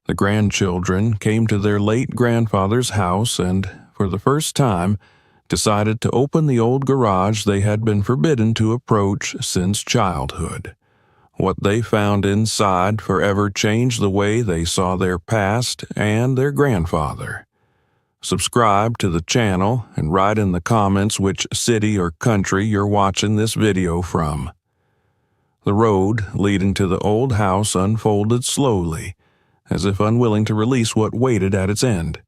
The grandchildren came to their late grandfather's house and, for the first time, decided to open the old garage they had been forbidden to approach since childhood. What they found inside forever changed the way they saw their past and their grandfather. Subscribe to the channel and write in the comments which city or country you're watching this video from. The road leading to the old house unfolded slowly, as if unwilling to release what waited at its end.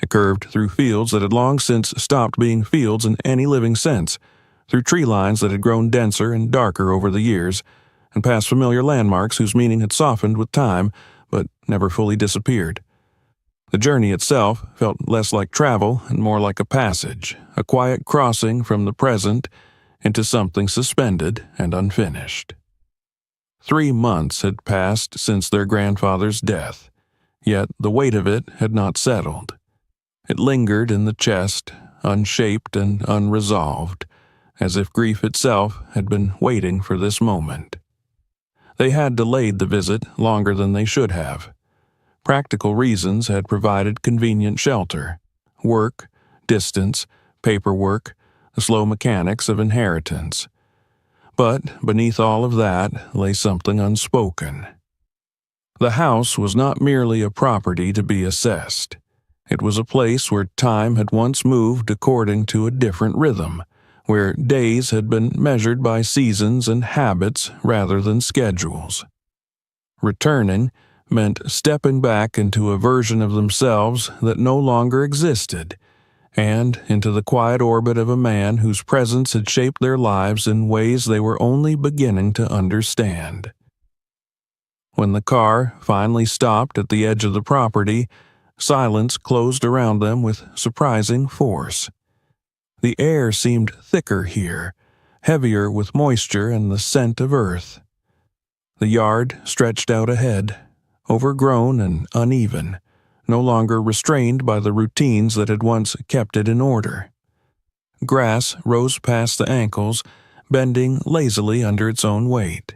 It curved through fields that had long since stopped being fields in any living sense, through tree lines that had grown denser and darker over the years, and past familiar landmarks whose meaning had softened with time, but never fully disappeared. The journey itself felt less like travel and more like a passage, a quiet crossing from the present into something suspended and unfinished. 3 months had passed since their grandfather's death, yet the weight of it had not settled. It lingered in the chest, unshaped and unresolved, as if grief itself had been waiting for this moment. They had delayed the visit longer than they should have. Practical reasons had provided convenient shelter: work, distance, paperwork, the slow mechanics of inheritance. But beneath all of that lay something unspoken. The house was not merely a property to be assessed. It was a place where time had once moved according to a different rhythm, where days had been measured by seasons and habits rather than schedules. Returning meant stepping back into a version of themselves that no longer existed, and into the quiet orbit of a man whose presence had shaped their lives in ways they were only beginning to understand. When the car finally stopped at the edge of the property, silence closed around them with surprising force. The air seemed thicker here, heavier with moisture and the scent of earth. The yard stretched out ahead, overgrown and uneven, no longer restrained by the routines that had once kept it in order. Grass rose past the ankles, bending lazily under its own weight.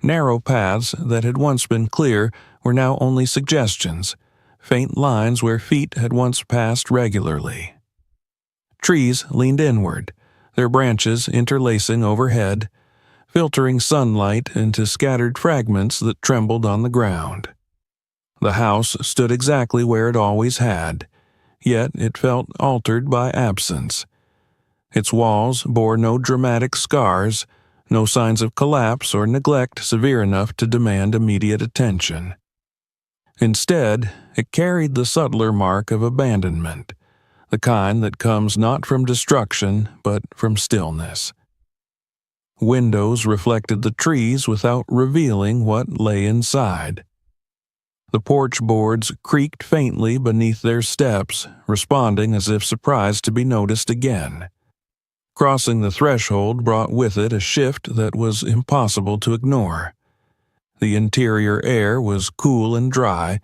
Narrow paths that had once been clear were now only suggestions, faint lines where feet had once passed regularly. Trees leaned inward, their branches interlacing overhead, filtering sunlight into scattered fragments that trembled on the ground. The house stood exactly where it always had, yet it felt altered by absence. Its walls bore no dramatic scars, no signs of collapse or neglect severe enough to demand immediate attention. Instead, it carried the subtler mark of abandonment, the kind that comes not from destruction but from stillness. Windows reflected the trees without revealing what lay inside. The porch boards creaked faintly beneath their steps, responding as if surprised to be noticed again. Crossing the threshold brought with it a shift that was impossible to ignore. The interior air was cool and dry,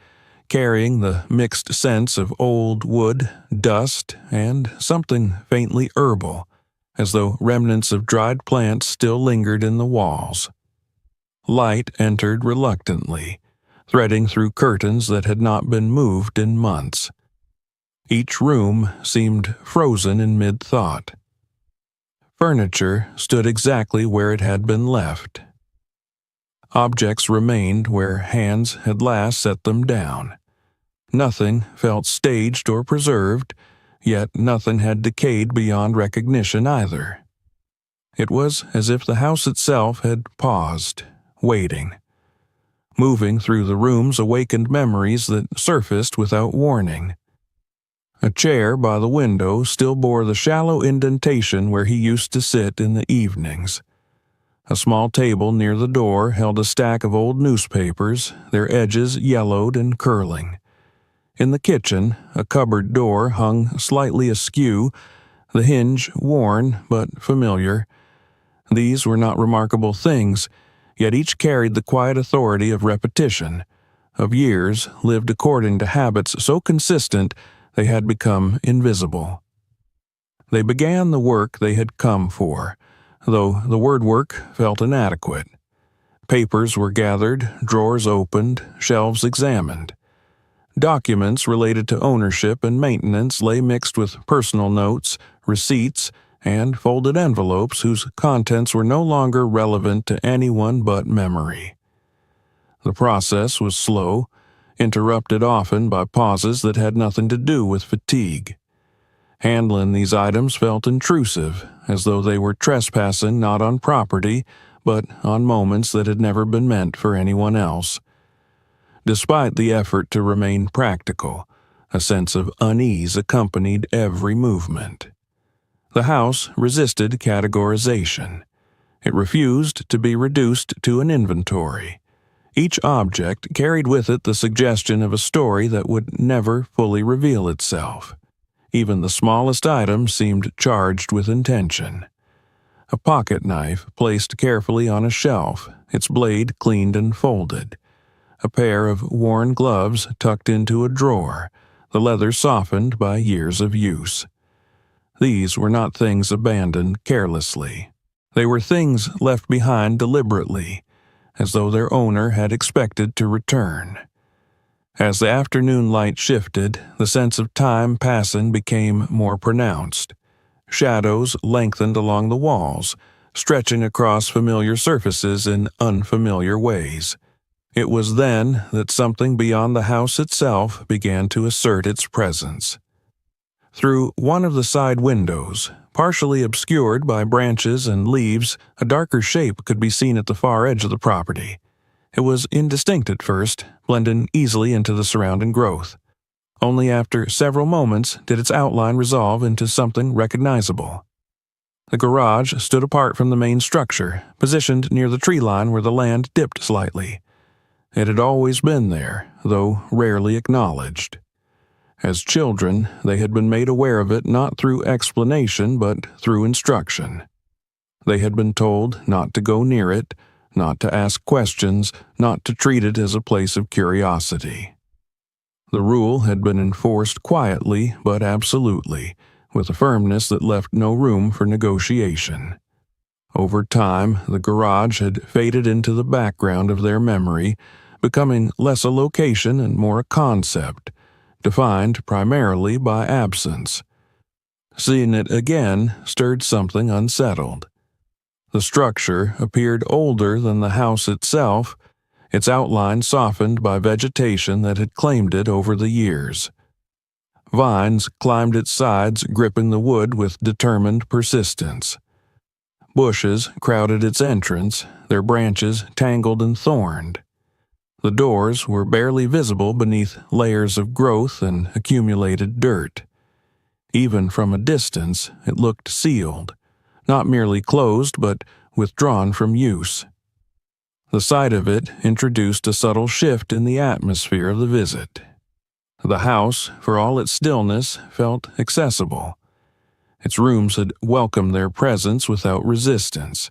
carrying the mixed scents of old wood, dust, and something faintly herbal, as though remnants of dried plants still lingered in the walls. Light entered reluctantly, threading through curtains that had not been moved in months. Each room seemed frozen in mid-thought. Furniture stood exactly where it had been left. Objects remained where hands had last set them down. Nothing felt staged or preserved, yet nothing had decayed beyond recognition either. It was as if the house itself had paused, waiting. Moving through the rooms awakened memories that surfaced without warning. A chair by the window still bore the shallow indentation where he used to sit in the evenings. A small table near the door held a stack of old newspapers, their edges yellowed and curling. In the kitchen, a cupboard door hung slightly askew, the hinge worn but familiar. These were not remarkable things, yet each carried the quiet authority of repetition, of years lived according to habits so consistent they had become invisible. They began the work they had come for, though the word work felt inadequate. Papers were gathered, drawers opened, shelves examined. Documents related to ownership and maintenance lay mixed with personal notes, receipts, and folded envelopes whose contents were no longer relevant to anyone but memory. The process was slow, interrupted often by pauses that had nothing to do with fatigue. Handling these items felt intrusive, as though they were trespassing not on property, but on moments that had never been meant for anyone else. Despite the effort to remain practical, a sense of unease accompanied every movement. The house resisted categorization. It refused to be reduced to an inventory. Each object carried with it the suggestion of a story that would never fully reveal itself. Even the smallest item seemed charged with intention. A pocket knife placed carefully on a shelf, its blade cleaned and folded. A pair of worn gloves tucked into a drawer, the leather softened by years of use. These were not things abandoned carelessly. They were things left behind deliberately, as though their owner had expected to return. As the afternoon light shifted, the sense of time passing became more pronounced. Shadows lengthened along the walls, stretching across familiar surfaces in unfamiliar ways. It was then that something beyond the house itself began to assert its presence. Through one of the side windows, partially obscured by branches and leaves, a darker shape could be seen at the far edge of the property. It was indistinct at first, blending easily into the surrounding growth. Only after several moments did its outline resolve into something recognizable. The garage stood apart from the main structure, positioned near the tree line where the land dipped slightly. It had always been there, though rarely acknowledged. As children, they had been made aware of it not through explanation but through instruction. They had been told not to go near it, not to ask questions, not to treat it as a place of curiosity. The rule had been enforced quietly but absolutely, with a firmness that left no room for negotiation. Over time, the garage had faded into the background of their memory, becoming less a location and more a concept, defined primarily by absence. Seeing it again stirred something unsettled. The structure appeared older than the house itself, its outline softened by vegetation that had claimed it over the years. Vines climbed its sides, gripping the wood with determined persistence. Bushes crowded its entrance, their branches tangled and thorned. The doors were barely visible beneath layers of growth and accumulated dirt. Even from a distance, it looked sealed, not merely closed but withdrawn from use. The sight of it introduced a subtle shift in the atmosphere of the visit. The house, for all its stillness, felt accessible. Its rooms had welcomed their presence without resistance.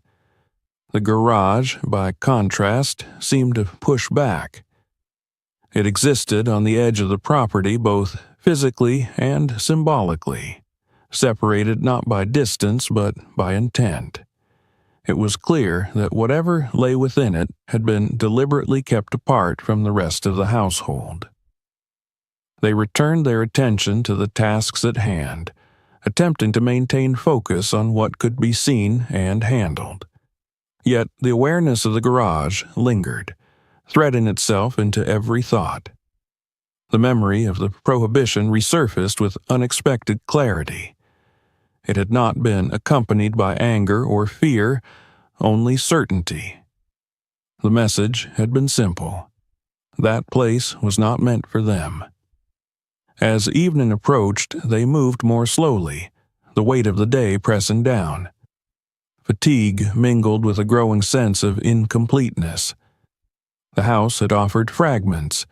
The garage, by contrast, seemed to push back. It existed on the edge of the property both physically and symbolically, separated not by distance but by intent. It was clear that whatever lay within it had been deliberately kept apart from the rest of the household. They returned their attention to the tasks at hand, attempting to maintain focus on what could be seen and handled. Yet the awareness of the garage lingered, threading itself into every thought. The memory of the prohibition resurfaced with unexpected clarity. It had not been accompanied by anger or fear, only certainty. The message had been simple. That place was not meant for them. As evening approached, they moved more slowly, the weight of the day pressing down. Fatigue mingled with a growing sense of incompleteness. The house had offered fragments,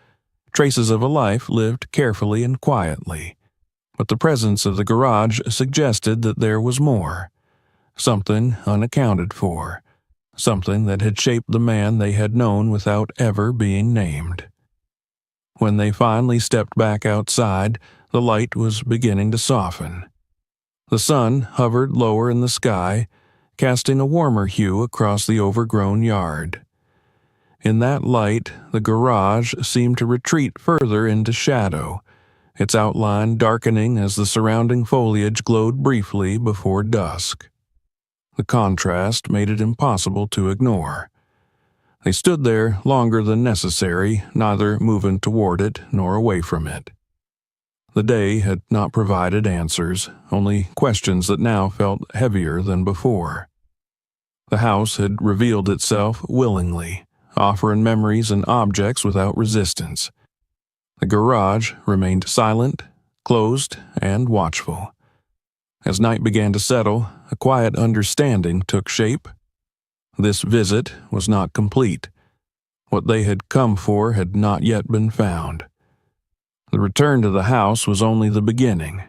traces of a life lived carefully and quietly, but the presence of the garage suggested that there was more, something unaccounted for, something that had shaped the man they had known without ever being named. When they finally stepped back outside, the light was beginning to soften. The sun hovered lower in the sky, casting a warmer hue across the overgrown yard. In that light, the garage seemed to retreat further into shadow, its outline darkening as the surrounding foliage glowed briefly before dusk. The contrast made it impossible to ignore. They stood there longer than necessary, neither moving toward it nor away from it. The day had not provided answers, only questions that now felt heavier than before. The house had revealed itself willingly, offering memories and objects without resistance. The garage remained silent, closed, and watchful. As night began to settle, a quiet understanding took shape. This visit was not complete. What they had come for had not yet been found. The return to the house was only the beginning,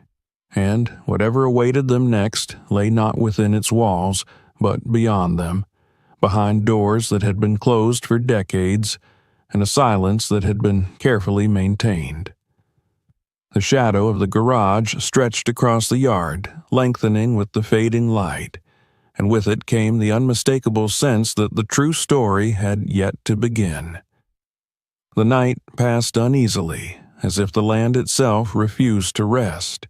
and whatever awaited them next lay not within its walls, but beyond them, behind doors that had been closed for decades, and a silence that had been carefully maintained. The shadow of the garage stretched across the yard, lengthening with the fading light, and with it came the unmistakable sense that the true story had yet to begin. The night passed uneasily, as if the land itself refused to rest.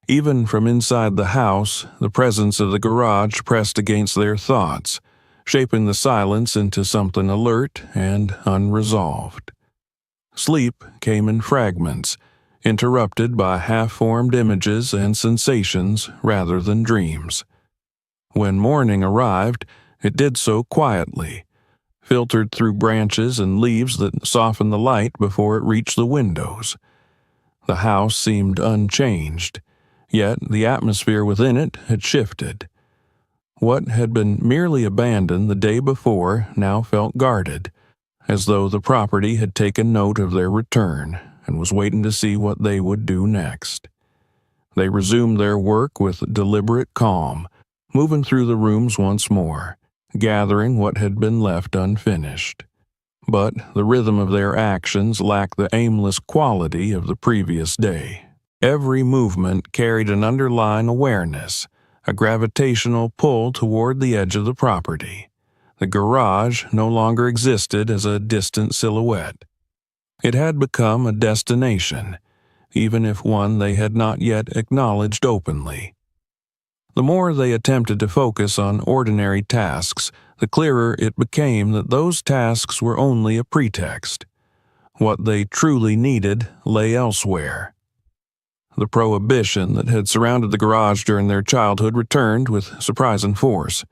Even from inside the house, the presence of the garage pressed against their thoughts, shaping the silence into something alert and unresolved. Sleep came in fragments, interrupted by half-formed images and sensations rather than dreams. When morning arrived, it did so quietly, filtered through branches and leaves that softened the light before it reached the windows. The house seemed unchanged, yet the atmosphere within it had shifted. What had been merely abandoned the day before now felt guarded, as though the property had taken note of their return and was waiting to see what they would do next. They resumed their work with deliberate calm, moving through the rooms once more, gathering what had been left unfinished. But the rhythm of their actions lacked the aimless quality of the previous day. Every movement carried an underlying awareness, a gravitational pull toward the edge of the property. The garage no longer existed as a distant silhouette. It had become a destination, even if one they had not yet acknowledged openly. The more they attempted to focus on ordinary tasks, the clearer it became that those tasks were only a pretext. What they truly needed lay elsewhere. The prohibition that had surrounded the garage during their childhood returned with surprising force.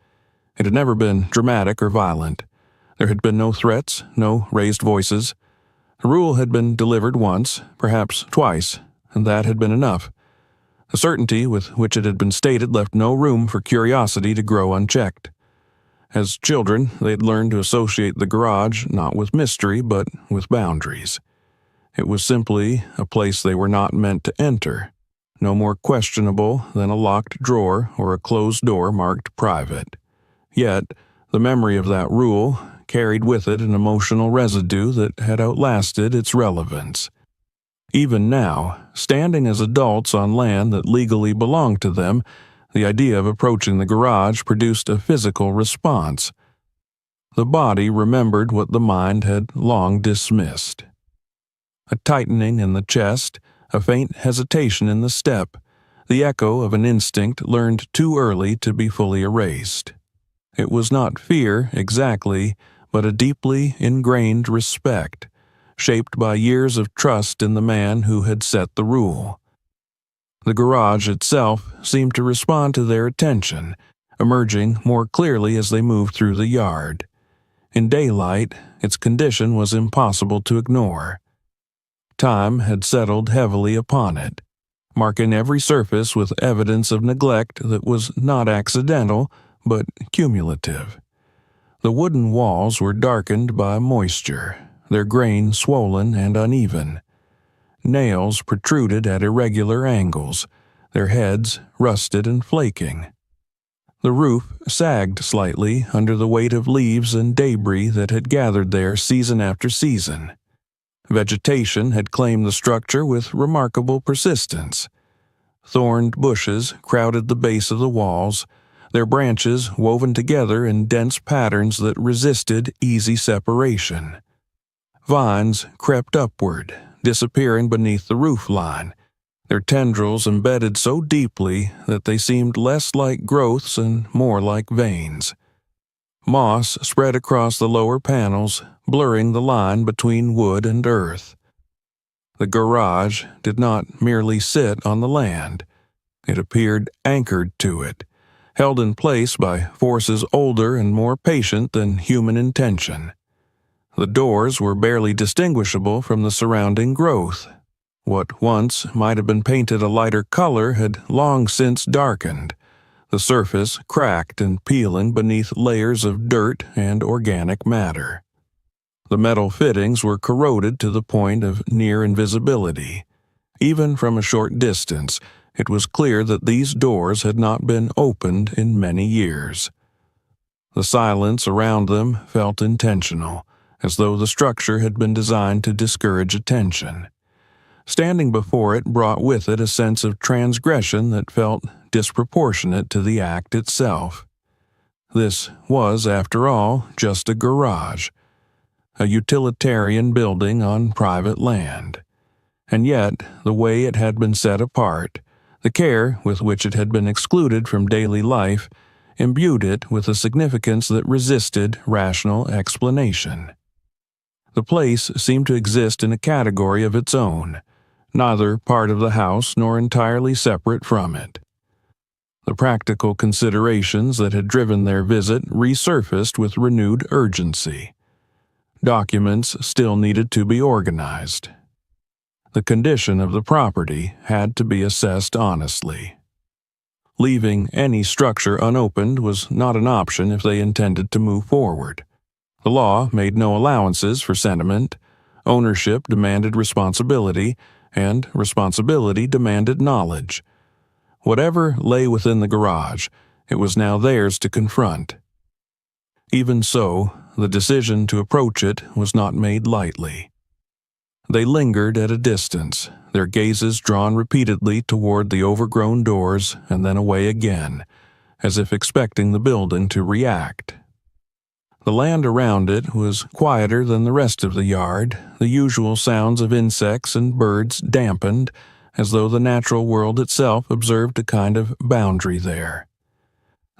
It had never been dramatic or violent. There had been no threats, no raised voices. The rule had been delivered once, perhaps twice, and that had been enough. The certainty with which it had been stated left no room for curiosity to grow unchecked. As children, they had learned to associate the garage not with mystery, but with boundaries. It was simply a place they were not meant to enter, no more questionable than a locked drawer or a closed door marked private. Yet, the memory of that rule carried with it an emotional residue that had outlasted its relevance. Even now, standing as adults on land that legally belonged to them, the idea of approaching the garage produced a physical response. The body remembered what the mind had long dismissed. A tightening in the chest, a faint hesitation in the step, the echo of an instinct learned too early to be fully erased. It was not fear exactly, but a deeply ingrained respect, shaped by years of trust in the man who had set the rule. The garage itself seemed to respond to their attention, emerging more clearly as they moved through the yard. In daylight, its condition was impossible to ignore. Time had settled heavily upon it, marking every surface with evidence of neglect that was not accidental, but cumulative. The wooden walls were darkened by moisture, their grain swollen and uneven. Nails protruded at irregular angles, their heads rusted and flaking. The roof sagged slightly under the weight of leaves and debris that had gathered there season after season. Vegetation had claimed the structure with remarkable persistence. Thorned bushes crowded the base of the walls, their branches woven together in dense patterns that resisted easy separation. Vines crept upward, disappearing beneath the roof line, their tendrils embedded so deeply that they seemed less like growths and more like veins. Moss spread across the lower panels, blurring the line between wood and earth. The garage did not merely sit on the land. It appeared anchored to it, held in place by forces older and more patient than human intention. The doors were barely distinguishable from the surrounding growth. What once might have been painted a lighter color had long since darkened, the surface cracked and peeling beneath layers of dirt and organic matter. The metal fittings were corroded to the point of near invisibility. Even from a short distance, it was clear that these doors had not been opened in many years. The silence around them felt intentional, as though the structure had been designed to discourage attention. Standing before it brought with it a sense of transgression that felt disproportionate to the act itself. This was, after all, just a garage, a utilitarian building on private land. And yet, the way it had been set apart, the care with which it had been excluded from daily life, imbued it with a significance that resisted rational explanation. The place seemed to exist in a category of its own, neither part of the house nor entirely separate from it. The practical considerations that had driven their visit resurfaced with renewed urgency. Documents still needed to be organized. The condition of the property had to be assessed honestly. Leaving any structure unopened was not an option if they intended to move forward. The law made no allowances for sentiment. Ownership demanded responsibility, and responsibility demanded knowledge. Whatever lay within the garage, it was now theirs to confront. Even so, the decision to approach it was not made lightly. They lingered at a distance, their gazes drawn repeatedly toward the overgrown doors and then away again, as if expecting the building to react. The land around it was quieter than the rest of the yard, the usual sounds of insects and birds dampened, as though the natural world itself observed a kind of boundary there.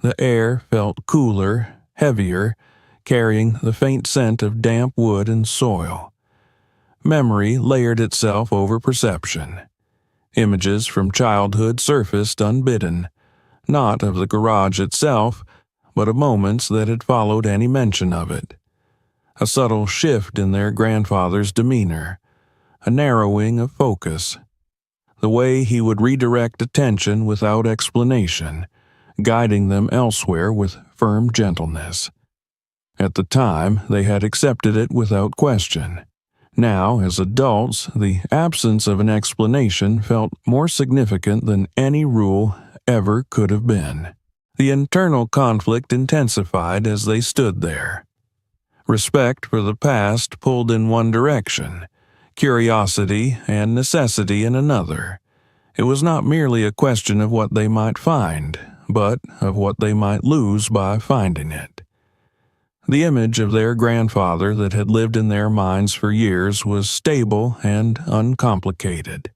The air felt cooler, heavier, carrying the faint scent of damp wood and soil. Memory layered itself over perception. Images from childhood surfaced unbidden, not of the garage itself, but of moments that had followed any mention of it. A subtle shift in their grandfather's demeanor, a narrowing of focus, the way he would redirect attention without explanation, guiding them elsewhere with firm gentleness. At the time, they had accepted it without question. Now, as adults, the absence of an explanation felt more significant than any rule ever could have been. The internal conflict intensified as they stood there. Respect for the past pulled in one direction, curiosity and necessity in another. It was not merely a question of what they might find, but of what they might lose by finding it. The image of their grandfather that had lived in their minds for years was stable and uncomplicated.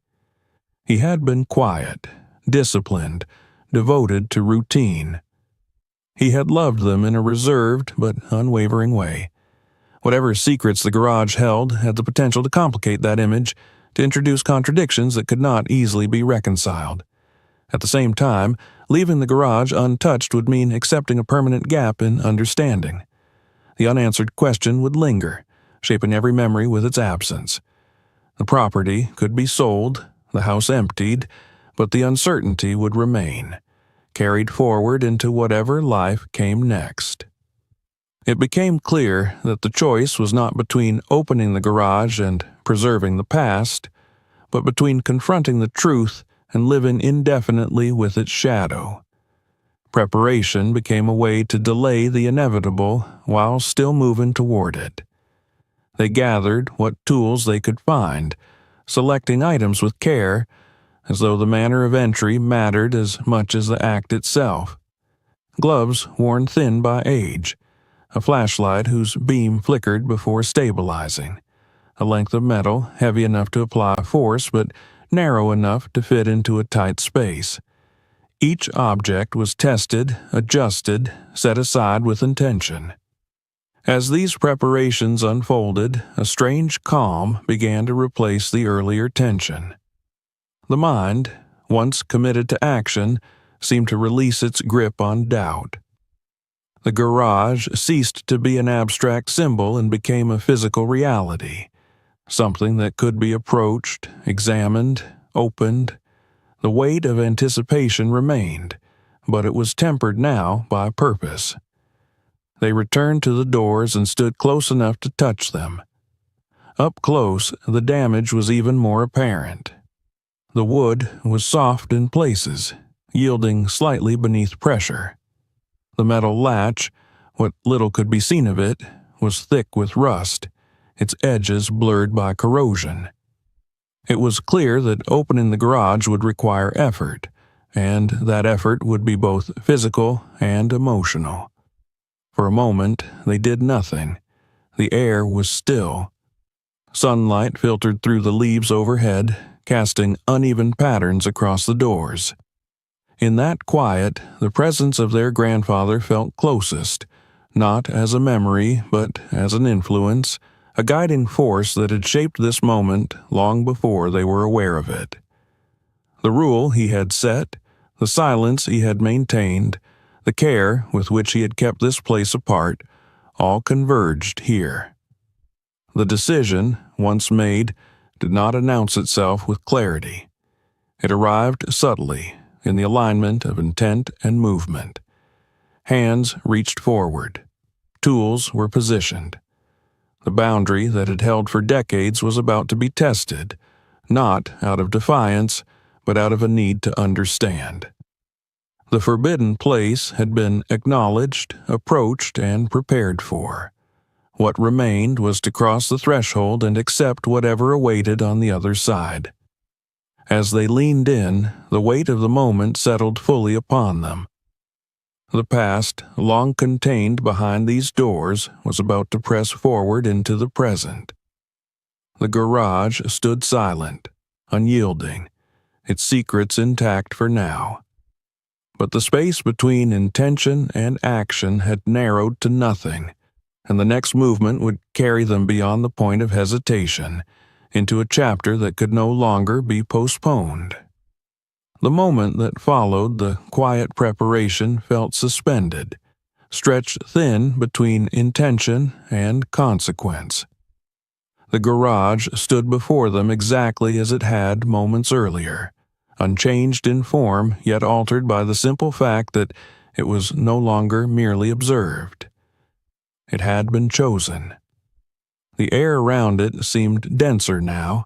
He had been quiet, disciplined, devoted to routine. He had loved them in a reserved but unwavering way. Whatever secrets the garage held had the potential to complicate that image, to introduce contradictions that could not easily be reconciled. At the same time, leaving the garage untouched would mean accepting a permanent gap in understanding. The unanswered question would linger, shaping every memory with its absence. The property could be sold, the house emptied, but the uncertainty would remain, carried forward into whatever life came next. It became clear that the choice was not between opening the garage and preserving the past, but between confronting the truth and living indefinitely with its shadow. Preparation became a way to delay the inevitable while still moving toward it. They gathered what tools they could find, selecting items with care, as though the manner of entry mattered as much as the act itself. gloves worn thin by age, a flashlight whose beam flickered before stabilizing, a length of metal heavy enough to apply force but narrow enough to fit into a tight space. Each object was tested, adjusted, set aside with intention. As these preparations unfolded, a strange calm began to replace the earlier tension. The mind, once committed to action, seemed to release its grip on doubt. The garage ceased to be an abstract symbol and became a physical reality, something that could be approached, examined, opened. The weight of anticipation remained, but it was tempered now by purpose. They returned to the doors and stood close enough to touch them. Up close, the damage was even more apparent. The wood was soft in places, yielding slightly beneath pressure. The metal latch, what little could be seen of it, was thick with rust, its edges blurred by corrosion. It was clear that opening the garage would require effort, and that effort would be both physical and emotional. For a moment, they did nothing. The air was still. Sunlight filtered through the leaves overhead, casting uneven patterns across the doors. In that quiet, the presence of their grandfather felt closest, not as a memory, but as an influence, a guiding force that had shaped this moment long before they were aware of it. The rule he had set, the silence he had maintained, the care with which he had kept this place apart, all converged here. The decision, once made, did not announce itself with clarity. It arrived subtly, in the alignment of intent and movement. Hands reached forward. Tools were positioned. The boundary that had held for decades was about to be tested, not out of defiance, but out of a need to understand. The forbidden place had been acknowledged, approached, and prepared for. What remained was to cross the threshold and accept whatever awaited on the other side. As they leaned in, the weight of the moment settled fully upon them. The past, long contained behind these doors, was about to press forward into the present. The garage stood silent, unyielding, its secrets intact for now. But the space between intention and action had narrowed to nothing, and the next movement would carry them beyond the point of hesitation, into a chapter that could no longer be postponed. The moment that followed the quiet preparation felt suspended, stretched thin between intention and consequence. The garage stood before them exactly as it had moments earlier, unchanged in form yet altered by the simple fact that it was no longer merely observed. It had been chosen. The air around it seemed denser now,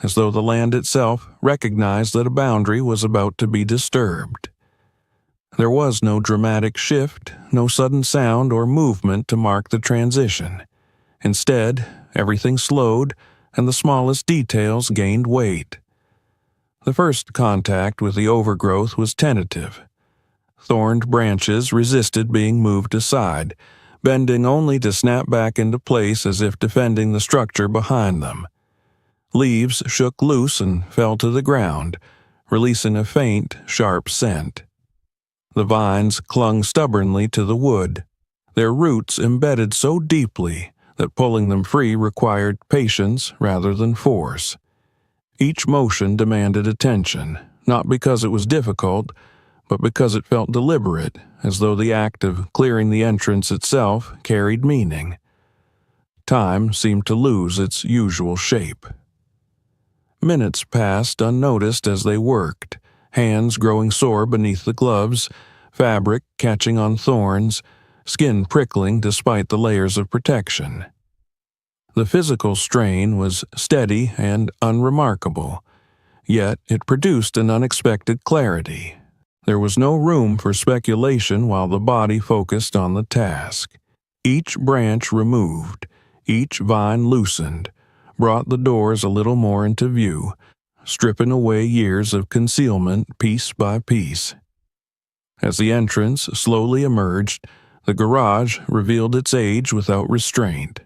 as though the land itself recognized that a boundary was about to be disturbed. There was no dramatic shift, no sudden sound or movement to mark the transition. Instead, everything slowed, and the smallest details gained weight. The first contact with the overgrowth was tentative. Thorned branches resisted being moved aside, bending only to snap back into place as if defending the structure behind them. Leaves shook loose and fell to the ground, releasing a faint, sharp scent. The vines clung stubbornly to the wood, their roots embedded so deeply that pulling them free required patience rather than force. Each motion demanded attention, not because it was difficult, but because it felt deliberate, as though the act of clearing the entrance itself carried meaning. Time seemed to lose its usual shape. Minutes passed unnoticed as they worked, hands growing sore beneath the gloves, fabric catching on thorns, skin prickling despite the layers of protection. The physical strain was steady and unremarkable, yet it produced an unexpected clarity. There was no room for speculation while the body focused on the task. Each branch removed, each vine loosened, brought the doors a little more into view, stripping away years of concealment piece by piece. As the entrance slowly emerged, the garage revealed its age without restraint.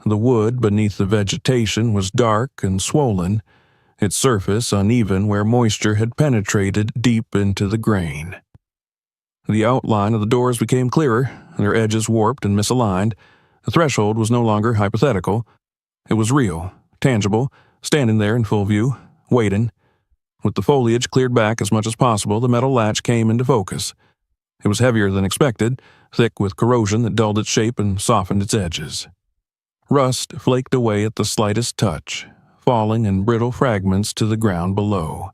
The wood beneath the vegetation was dark and swollen, its surface uneven where moisture had penetrated deep into the grain. The outline of the doors became clearer, their edges warped and misaligned. The threshold was no longer hypothetical. It was real, tangible, standing there in full view, waiting. With the foliage cleared back as much as possible, the metal latch came into focus. It was heavier than expected, thick with corrosion that dulled its shape and softened its edges. Rust flaked away at the slightest touch, falling in brittle fragments to the ground below.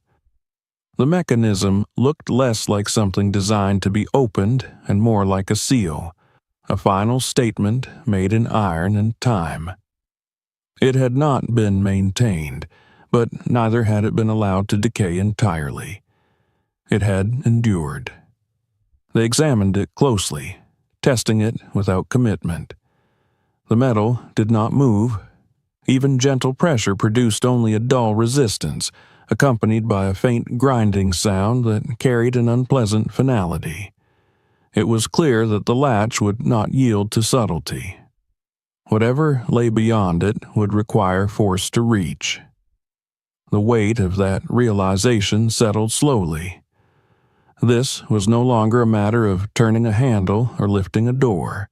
The mechanism looked less like something designed to be opened and more like a seal, a final statement made in iron and time. It had not been maintained, but neither had it been allowed to decay entirely. It had endured. They examined it closely, testing it without commitment. The metal did not move. Even gentle pressure produced only a dull resistance, accompanied by a faint grinding sound that carried an unpleasant finality. It was clear that the latch would not yield to subtlety. Whatever lay beyond it would require force to reach. The weight of that realization settled slowly. This was no longer a matter of turning a handle or lifting a door.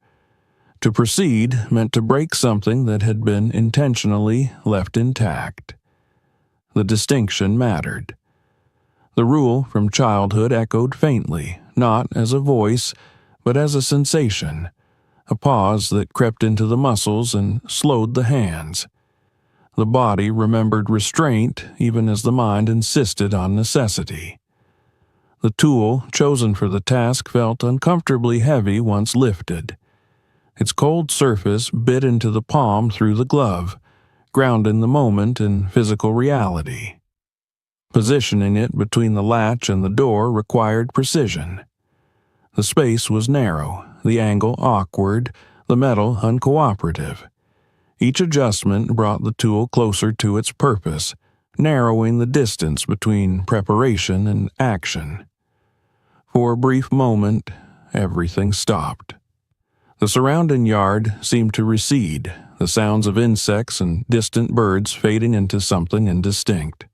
To proceed meant to break something that had been intentionally left intact. The distinction mattered. The rule from childhood echoed faintly, not as a voice, but as a sensation, a pause that crept into the muscles and slowed the hands. The body remembered restraint even as the mind insisted on necessity. The tool chosen for the task felt uncomfortably heavy once lifted. Its cold surface bit into the palm through the glove, grounding the moment in physical reality. Positioning it between the latch and the door required precision. The space was narrow, the angle awkward, the metal uncooperative. Each adjustment brought the tool closer to its purpose, narrowing the distance between preparation and action. For a brief moment, everything stopped. The surrounding yard seemed to recede, the sounds of insects and distant birds fading into something indistinct.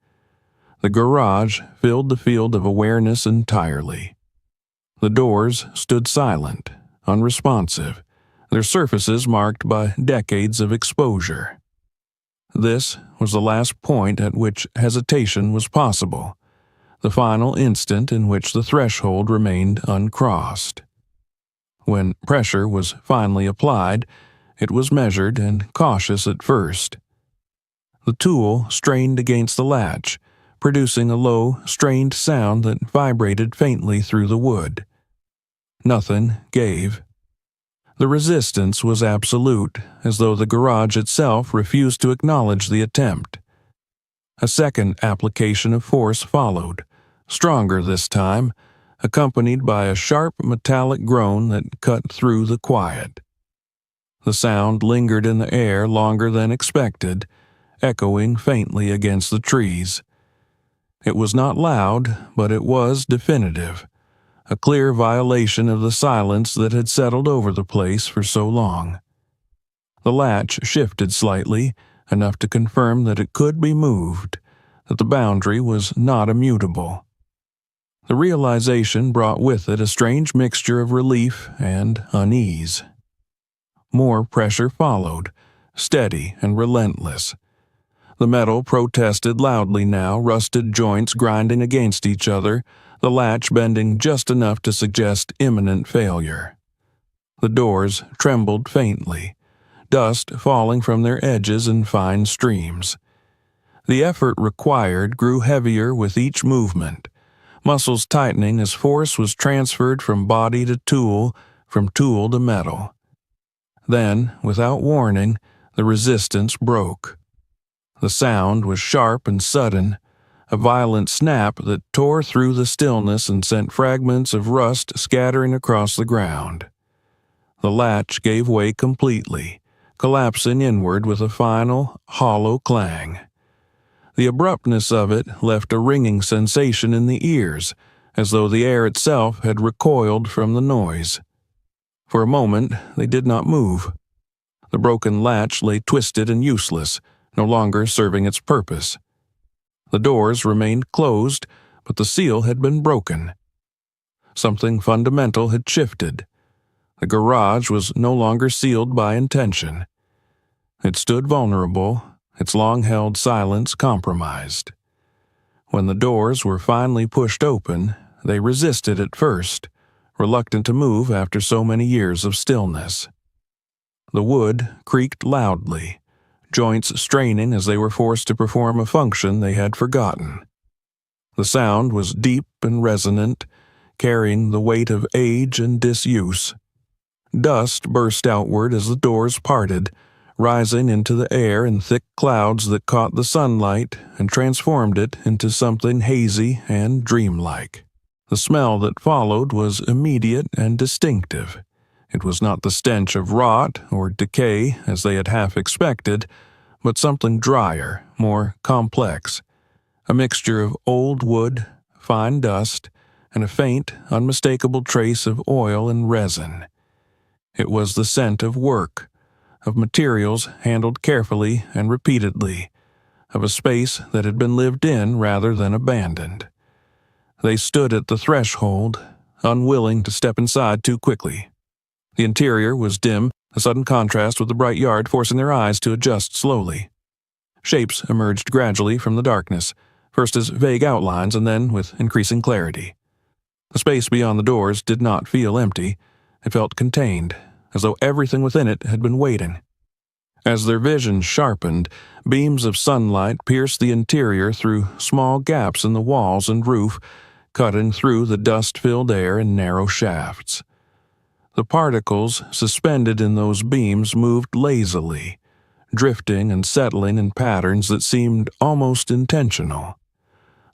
The garage filled the field of awareness entirely. The doors stood silent, unresponsive, their surfaces marked by decades of exposure. This was the last point at which hesitation was possible, the final instant in which the threshold remained uncrossed. When pressure was finally applied, it was measured and cautious at first. The tool strained against the latch, producing a low, strained sound that vibrated faintly through the wood. Nothing gave. The resistance was absolute, as though the garage itself refused to acknowledge the attempt. A second application of force followed, stronger this time, accompanied by a sharp metallic groan that cut through the quiet. The sound lingered in the air longer than expected, echoing faintly against the trees. It was not loud, but it was definitive, a clear violation of the silence that had settled over the place for so long. The latch shifted slightly, enough to confirm that it could be moved, that the boundary was not immutable. The realization brought with it a strange mixture of relief and unease. More pressure followed, steady and relentless. The metal protested loudly now, rusted joints grinding against each other, the latch bending just enough to suggest imminent failure. The doors trembled faintly, dust falling from their edges in fine streams. The effort required grew heavier with each movement, muscles tightening as force was transferred from body to tool, from tool to metal. Then, without warning, the resistance broke. The sound was sharp and sudden, a violent snap that tore through the stillness and sent fragments of rust scattering across the ground. The latch gave way completely, collapsing inward with a final, hollow clang. The abruptness of it left a ringing sensation in the ears, as though the air itself had recoiled from the noise. For a moment, they did not move. The broken latch lay twisted and useless, no longer serving its purpose. The doors remained closed, but the seal had been broken. Something fundamental had shifted. The garage was no longer sealed by intention. It stood vulnerable, its long-held silence compromised. When the doors were finally pushed open, they resisted at first, reluctant to move after so many years of stillness. The wood creaked loudly, joints straining as they were forced to perform a function they had forgotten. The sound was deep and resonant, carrying the weight of age and disuse. Dust burst outward as the doors parted, rising into the air in thick clouds that caught the sunlight and transformed it into something hazy and dreamlike. The smell that followed was immediate and distinctive. It was not the stench of rot or decay as they had half expected, but something drier, more complex, a mixture of old wood, fine dust, and a faint, unmistakable trace of oil and resin. It was the scent of work, of materials handled carefully and repeatedly, of a space that had been lived in rather than abandoned. They stood at the threshold, unwilling to step inside too quickly. The interior was dim, a sudden contrast with the bright yard forcing their eyes to adjust slowly. Shapes emerged gradually from the darkness, first as vague outlines and then with increasing clarity. The space beyond the doors did not feel empty. It felt contained, as though everything within it had been waiting. As their vision sharpened, beams of sunlight pierced the interior through small gaps in the walls and roof, cutting through the dust-filled air in narrow shafts. The particles suspended in those beams moved lazily, drifting and settling in patterns that seemed almost intentional.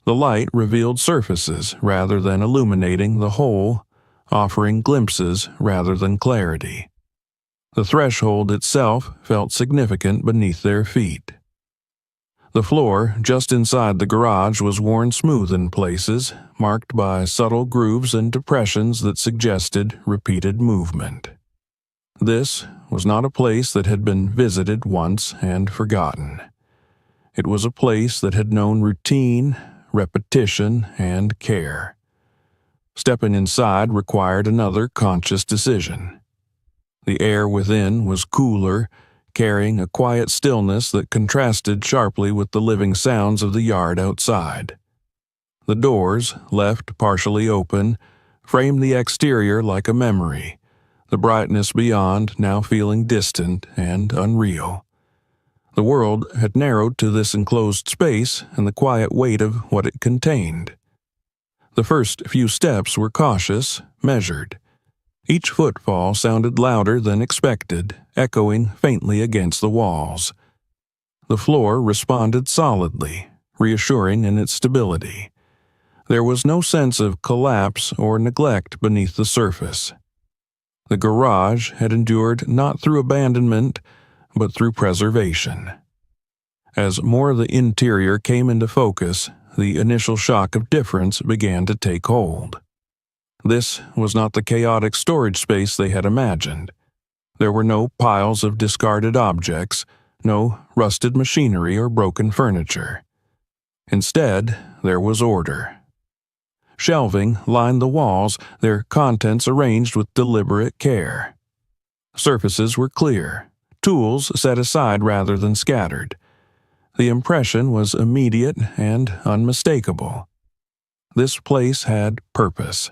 The light revealed surfaces rather than illuminating the whole, offering glimpses rather than clarity. The threshold itself felt significant beneath their feet. The floor just inside the garage was worn smooth in places, marked by subtle grooves and depressions that suggested repeated movement. This was not a place that had been visited once and forgotten. It was a place that had known routine, repetition, and care. Stepping inside required another conscious decision. The air within was cooler, carrying a quiet stillness that contrasted sharply with the living sounds of the yard outside. The doors, left partially open, framed the exterior like a memory, the brightness beyond now feeling distant and unreal. The world had narrowed to this enclosed space and the quiet weight of what it contained. The first few steps were cautious, measured. Each footfall sounded louder than expected, echoing faintly against the walls. The floor responded solidly, reassuring in its stability. There was no sense of collapse or neglect beneath the surface. The garage had endured not through abandonment, but through preservation. As more of the interior came into focus, the initial shock of difference began to take hold. This was not the chaotic storage space they had imagined. There were no piles of discarded objects, no rusted machinery or broken furniture. Instead, there was order. Shelving lined the walls, their contents arranged with deliberate care. Surfaces were clear, tools set aside rather than scattered. The impression was immediate and unmistakable. This place had purpose.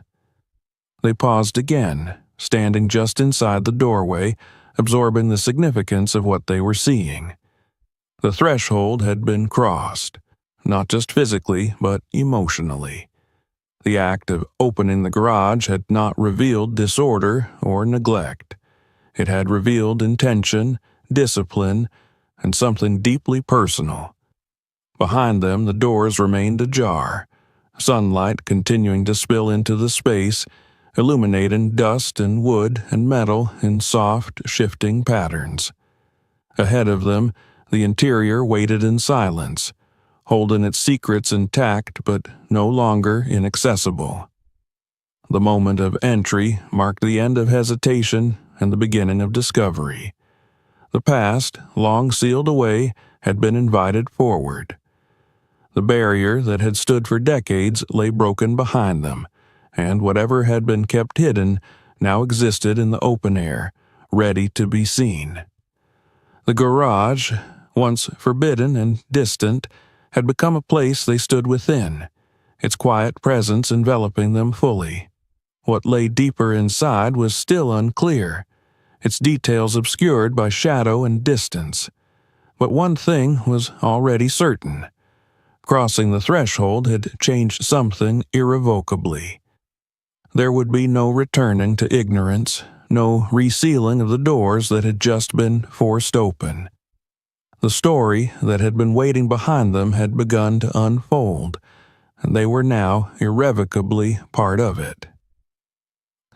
They paused again, standing just inside the doorway, absorbing the significance of what they were seeing. The threshold had been crossed, not just physically, but emotionally. The act of opening the garage had not revealed disorder or neglect. It had revealed intention, discipline, and something deeply personal. Behind them, the doors remained ajar, sunlight continuing to spill into the space, illuminating dust and wood and metal in soft, shifting patterns. Ahead of them, the interior waited in silence, holding its secrets intact but no longer inaccessible. The moment of entry marked the end of hesitation and the beginning of discovery. The past, long sealed away, had been invited forward. The barrier that had stood for decades lay broken behind them, and whatever had been kept hidden now existed in the open air, ready to be seen. The garage, once forbidden and distant, had become a place they stood within, its quiet presence enveloping them fully. What lay deeper inside was still unclear, its details obscured by shadow and distance. But one thing was already certain. Crossing the threshold had changed something irrevocably. There would be no returning to ignorance, no resealing of the doors that had just been forced open. The story that had been waiting behind them had begun to unfold, and they were now irrevocably part of it.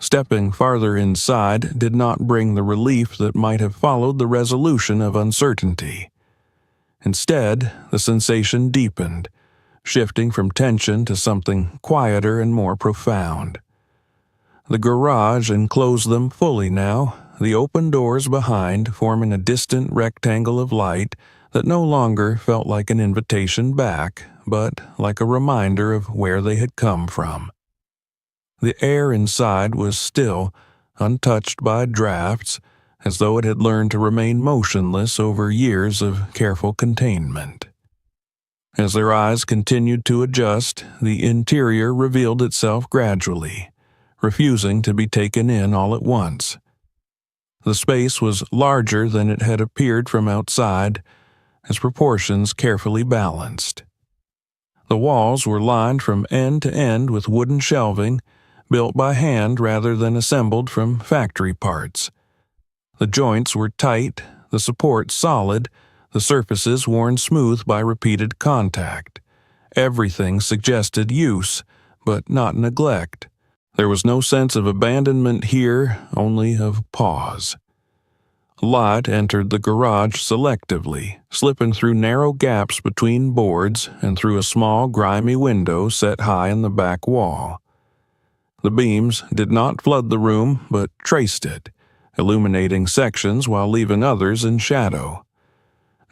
Stepping farther inside did not bring the relief that might have followed the resolution of uncertainty. Instead, the sensation deepened, shifting from tension to something quieter and more profound. The garage enclosed them fully now, the open doors behind forming a distant rectangle of light that no longer felt like an invitation back, but like a reminder of where they had come from. The air inside was still, untouched by drafts, as though it had learned to remain motionless over years of careful containment. As their eyes continued to adjust, the interior revealed itself gradually, refusing to be taken in all at once. The space was larger than it had appeared from outside, its proportions carefully balanced. The walls were lined from end to end with wooden shelving, built by hand rather than assembled from factory parts. The joints were tight, the supports solid, the surfaces worn smooth by repeated contact. Everything suggested use, but not neglect. There was no sense of abandonment here, only of pause. Light entered the garage selectively, slipping through narrow gaps between boards and through a small, grimy window set high in the back wall. The beams did not flood the room, but traced it, illuminating sections while leaving others in shadow.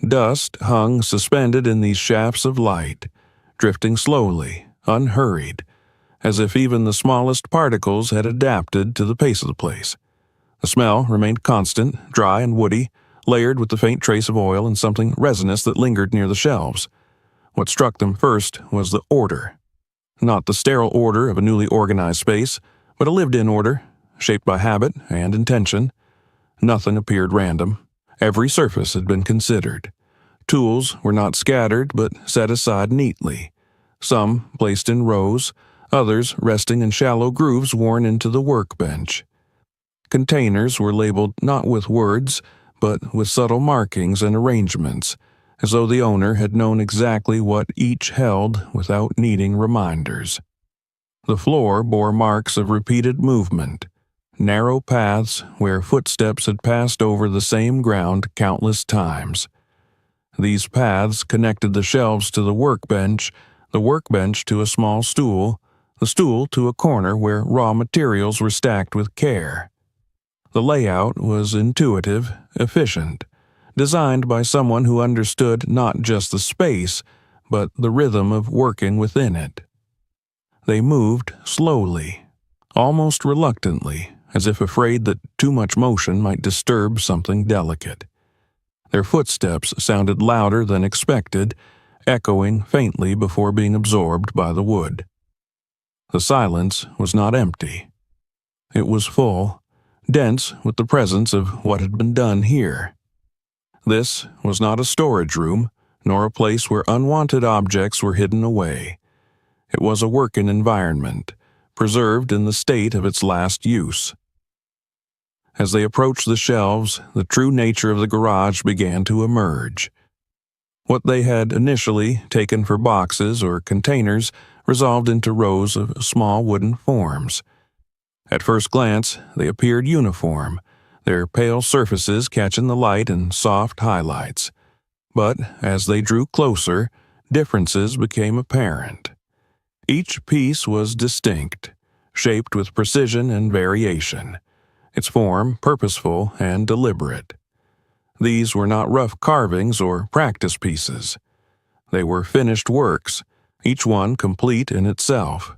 Dust hung suspended in these shafts of light, drifting slowly, unhurried, as if even the smallest particles had adapted to the pace of the place. The smell remained constant, dry and woody, layered with the faint trace of oil and something resinous that lingered near the shelves. What struck them first was the order. Not the sterile order of a newly organized space, but a lived-in order, shaped by habit and intention. Nothing appeared random. Every surface had been considered. Tools were not scattered, but set aside neatly. Some placed in rows, others resting in shallow grooves worn into the workbench. Containers were labeled not with words, but with subtle markings and arrangements, as though the owner had known exactly what each held without needing reminders. The floor bore marks of repeated movement, narrow paths where footsteps had passed over the same ground countless times. These paths connected the shelves to the workbench to a small stool, the stool to a corner where raw materials were stacked with care. The layout was intuitive, efficient, designed by someone who understood not just the space, but the rhythm of working within it. They moved slowly, almost reluctantly, as if afraid that too much motion might disturb something delicate. Their footsteps sounded louder than expected, echoing faintly before being absorbed by the wood. The silence was not empty. It was full, dense with the presence of what had been done here. This was not a storage room, nor a place where unwanted objects were hidden away. It was a working environment, preserved in the state of its last use. As they approached the shelves, the true nature of the garage began to emerge. What they had initially taken for boxes or containers resolved into rows of small wooden forms. At first glance, they appeared uniform, their pale surfaces catching the light in soft highlights. But as they drew closer, differences became apparent. Each piece was distinct, shaped with precision and variation, its form purposeful and deliberate. These were not rough carvings or practice pieces. They were finished works, each one complete in itself.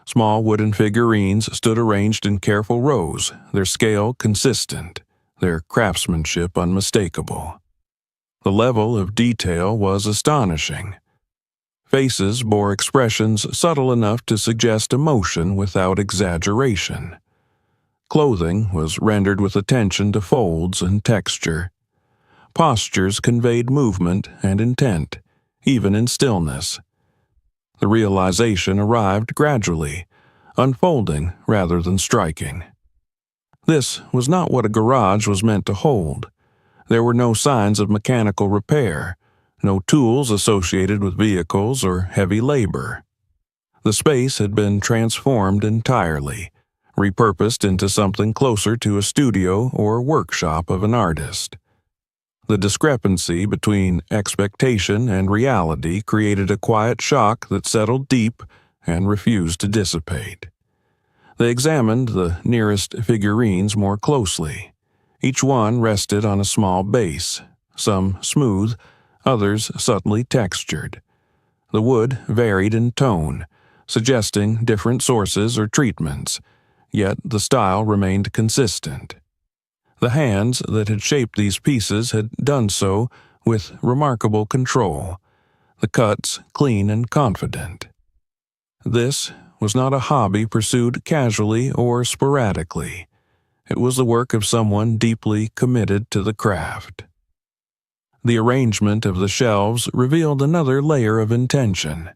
Small wooden figurines stood arranged in careful rows, their scale consistent, their craftsmanship unmistakable. The level of detail was astonishing. Faces bore expressions subtle enough to suggest emotion without exaggeration. Clothing was rendered with attention to folds and texture. Postures conveyed movement and intent, even in stillness. The realization arrived gradually, unfolding rather than striking. This was not what a garage was meant to hold. There were no signs of mechanical repair, no tools associated with vehicles or heavy labor. The space had been transformed entirely, repurposed into something closer to a studio or workshop of an artist. The discrepancy between expectation and reality created a quiet shock that settled deep and refused to dissipate. They examined the nearest figurines more closely. Each one rested on a small base, some smooth, others subtly textured. The wood varied in tone, suggesting different sources or treatments, yet the style remained consistent. The hands that had shaped these pieces had done so with remarkable control, the cuts clean and confident. This was not a hobby pursued casually or sporadically. It was the work of someone deeply committed to the craft. The arrangement of the shelves revealed another layer of intention.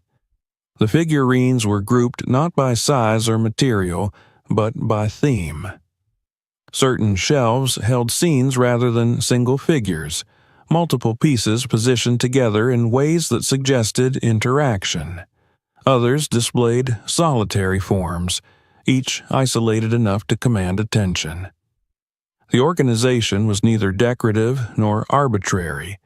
The figurines were grouped not by size or material, but by theme. Certain shelves held scenes rather than single figures, multiple pieces positioned together in ways that suggested interaction. Others displayed solitary forms, each isolated enough to command attention. The organization was neither decorative nor arbitrary.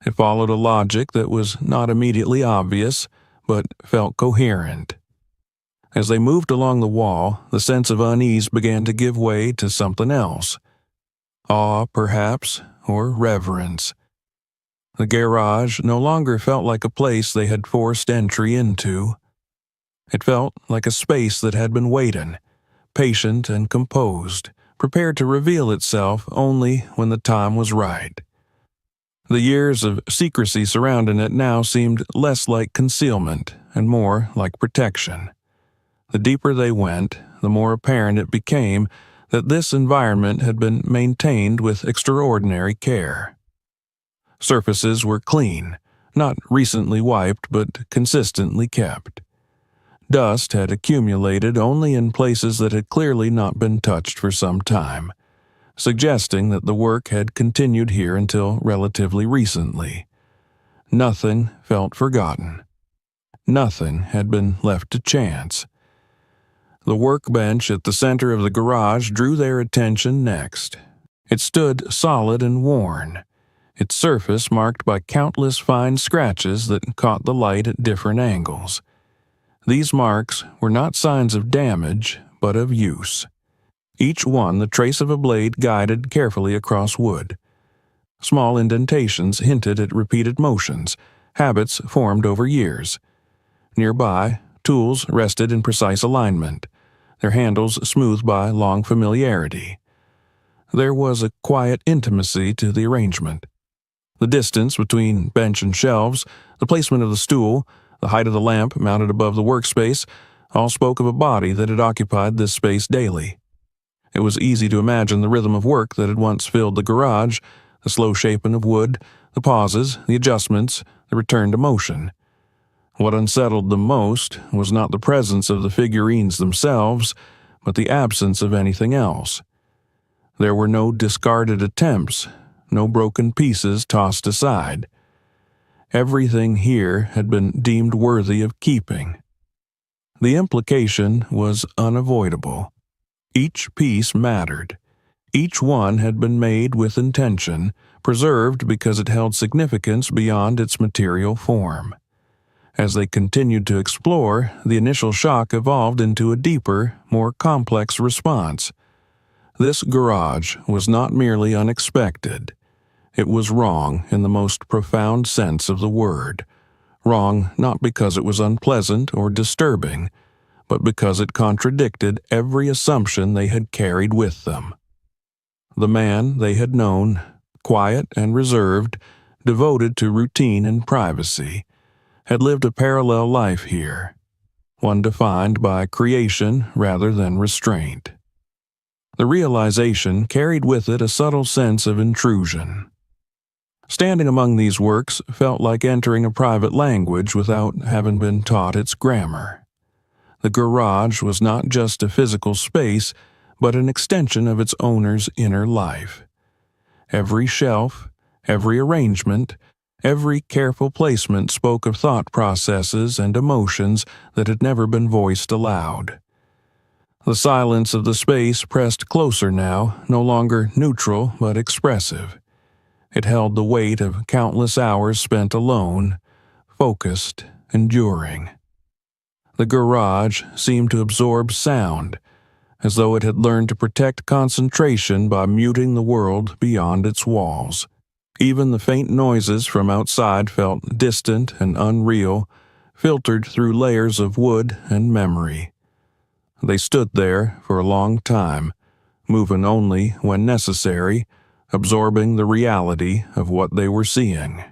It followed a logic that was not immediately obvious, but felt coherent. As they moved along the wall, the sense of unease began to give way to something else. Awe, perhaps, or reverence. The garage no longer felt like a place they had forced entry into. It felt like a space that had been waiting, patient and composed, prepared to reveal itself only when the time was right. The years of secrecy surrounding it now seemed less like concealment and more like protection. The deeper they went, the more apparent it became that this environment had been maintained with extraordinary care. Surfaces were clean, not recently wiped but consistently kept. Dust had accumulated only in places that had clearly not been touched for some time, suggesting that the work had continued here until relatively recently. Nothing felt forgotten. Nothing had been left to chance. The workbench at the center of the garage drew their attention next. It stood solid and worn, its surface marked by countless fine scratches that caught the light at different angles. These marks were not signs of damage, but of use. Each one the trace of a blade guided carefully across wood. Small indentations hinted at repeated motions, habits formed over years. Nearby, tools rested in precise alignment, their handles smoothed by long familiarity. There was a quiet intimacy to the arrangement. The distance between bench and shelves, the placement of the stool, the height of the lamp mounted above the workspace, all spoke of a body that had occupied this space daily. It was easy to imagine the rhythm of work that had once filled the garage, the slow shaping of wood, the pauses, the adjustments, the return to motion. What unsettled them most was not the presence of the figurines themselves, but the absence of anything else. There were no discarded attempts, no broken pieces tossed aside. Everything here had been deemed worthy of keeping. The implication was unavoidable. Each piece mattered. Each one had been made with intention, preserved because it held significance beyond its material form. As they continued to explore, the initial shock evolved into a deeper, more complex response. This garage was not merely unexpected. It was wrong in the most profound sense of the word. Wrong not because it was unpleasant or disturbing, but because it contradicted every assumption they had carried with them. The man they had known, quiet and reserved, devoted to routine and privacy, had lived a parallel life here, one defined by creation rather than restraint. The realization carried with it a subtle sense of intrusion. Standing among these works felt like entering a private language without having been taught its grammar. The garage was not just a physical space, but an extension of its owner's inner life. Every shelf, every arrangement, every careful placement spoke of thought processes and emotions that had never been voiced aloud. The silence of the space pressed closer now, no longer neutral but expressive. It held the weight of countless hours spent alone, focused, enduring. The garage seemed to absorb sound, as though it had learned to protect concentration by muting the world beyond its walls. Even the faint noises from outside felt distant and unreal, filtered through layers of wood and memory. They stood there for a long time, moving only when necessary, absorbing the reality of what they were seeing.